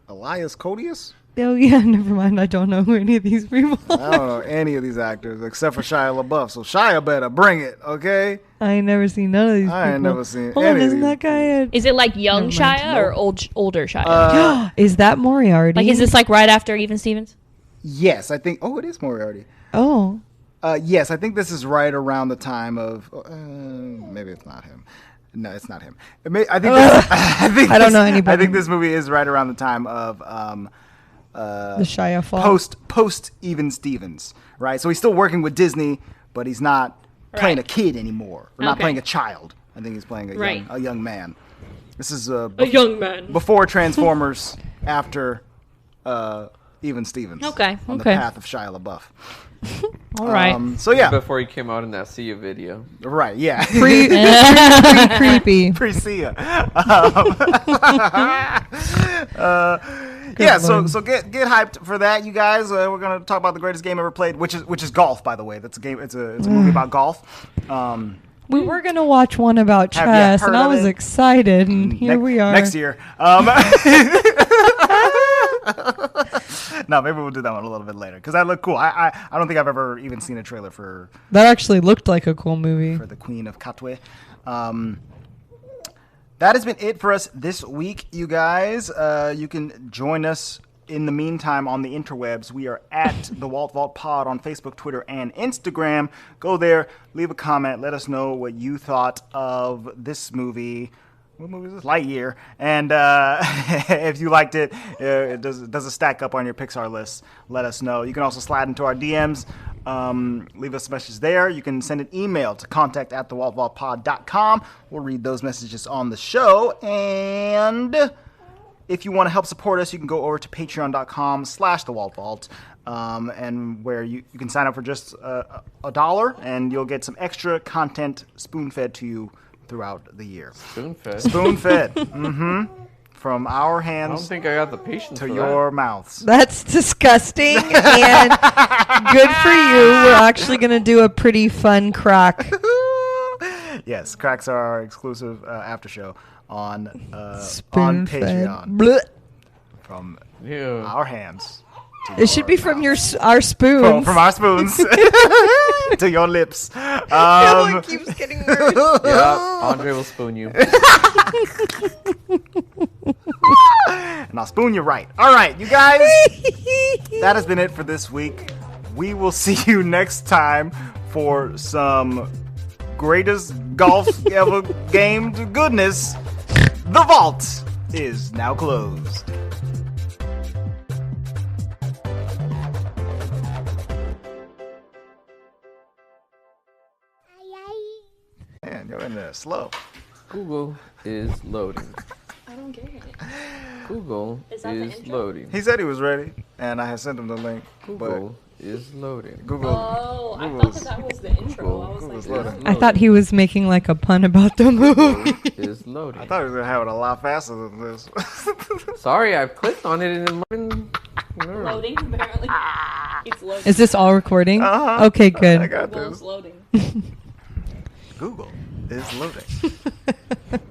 Speaker 7: Elias Codius.
Speaker 6: Oh, yeah, never mind. I don't know who any of these people
Speaker 7: I don't know any of these actors except for Shia LaBeouf. So Shia better bring it, okay?
Speaker 6: I ain't never seen none of these
Speaker 7: I ain't
Speaker 6: people.
Speaker 7: never seen
Speaker 6: Hold
Speaker 7: any
Speaker 6: on,
Speaker 7: of
Speaker 6: isn't
Speaker 7: these
Speaker 6: that guy a...
Speaker 5: Is it like young
Speaker 6: Never mind.
Speaker 5: Shia or older Shia?
Speaker 6: Is that Moriarty?
Speaker 5: Like, is this like right after Even Stevens?
Speaker 7: Yes, I think. Oh, it is Moriarty.
Speaker 6: Oh.
Speaker 7: Yes, I think this is right around the time of. Maybe it's not him. No, it's not him. I think.
Speaker 6: I don't know anybody.
Speaker 7: I think this movie is right around the time of
Speaker 6: The Shia fall.
Speaker 7: post Even Stevens, right? So he's still working with Disney, but he's not playing a kid anymore. Or not
Speaker 5: Okay.
Speaker 7: playing a child. I think he's playing a young man. This is
Speaker 5: A young man.
Speaker 7: before Transformers, after Even Stevens.
Speaker 5: Okay,
Speaker 7: On the
Speaker 5: okay.
Speaker 7: path of Shia LaBeouf.
Speaker 5: All right.
Speaker 7: So yeah,
Speaker 3: Before he came out in that Sia video.
Speaker 7: right, yeah.
Speaker 6: Pretty creepy.
Speaker 7: Pre-Sia. Yeah, so get hyped for that, you guys. We're gonna talk about the greatest game ever played, which is golf, by the way. That's a game. It's a movie about golf.
Speaker 6: We were going to watch one about
Speaker 7: Have ya
Speaker 6: chess,
Speaker 7: heard
Speaker 6: and I
Speaker 7: of
Speaker 6: was
Speaker 7: it?
Speaker 6: excited, and here we are.
Speaker 7: Next year. No, maybe we'll do that one a little bit later because that looked cool. I don't think I've ever even seen a trailer for
Speaker 6: That actually looked like a cool movie.
Speaker 7: the Queen of Katwe. That has been it for us this week, you guys. You can join us in the meantime on the interwebs. We are at the Walt Vault Pod on Facebook, Twitter, and Instagram. Go there, leave a comment, let us know what you thought of this movie. What movie is this? Lightyear. And if you liked it, does it stack up on your Pixar list? Let us know. You can also slide into our DMs. Leave us a message there. You can send an email to contact@thewaltvaultpod.com. We'll read those messages on the show. And if you want to help support us, you can go over to patreon.com/thewaltvault. And where you can sign up for just $1 and you'll get some extra content spoon-fed to you throughout the year.
Speaker 3: Spoon-fed.
Speaker 7: Spoon-fed. Mm-hmm. From our
Speaker 3: I don't
Speaker 7: hands
Speaker 3: think I got the patience
Speaker 7: to
Speaker 3: for
Speaker 7: your mouths.
Speaker 6: That's disgusting, and good for you. We're actually going to do a pretty fun crack.
Speaker 7: Yes, cracks are our exclusive after show on
Speaker 6: Spoon-fed.
Speaker 7: Patreon.
Speaker 6: Blech.
Speaker 7: From
Speaker 3: that. Ew.
Speaker 7: our hands.
Speaker 6: It should be from our spoons.
Speaker 7: From our spoons to your lips.
Speaker 6: It keeps getting worse.
Speaker 3: Yeah, Andre will spoon you.
Speaker 7: And I'll spoon you right. All right, you guys. That has been it for this week. We will see you next time for some greatest golf ever game to goodness. The vault is now closed. Man, you're in there slow.
Speaker 3: Google is loading.
Speaker 5: I don't get it.
Speaker 3: Google
Speaker 5: Is that the
Speaker 3: is
Speaker 5: intro?
Speaker 3: loading.
Speaker 7: He said he was ready, and I had sent him the link.
Speaker 3: Google is loading.
Speaker 7: Google.
Speaker 5: Oh, I thought
Speaker 7: Google's-
Speaker 5: that was the intro. I was
Speaker 7: Google's
Speaker 5: like,
Speaker 7: loading.
Speaker 6: I thought he was making like a pun about the movie.
Speaker 3: Is loading.
Speaker 7: I thought he was gonna have it a lot faster than this.
Speaker 3: Sorry, I've clicked on it and it
Speaker 5: loading, apparently. It's loading.
Speaker 6: Is this all recording?
Speaker 7: Uh-huh.
Speaker 6: Okay,
Speaker 7: I
Speaker 6: good.
Speaker 7: got
Speaker 5: Google's
Speaker 7: this.
Speaker 5: loading.
Speaker 7: Google is loading.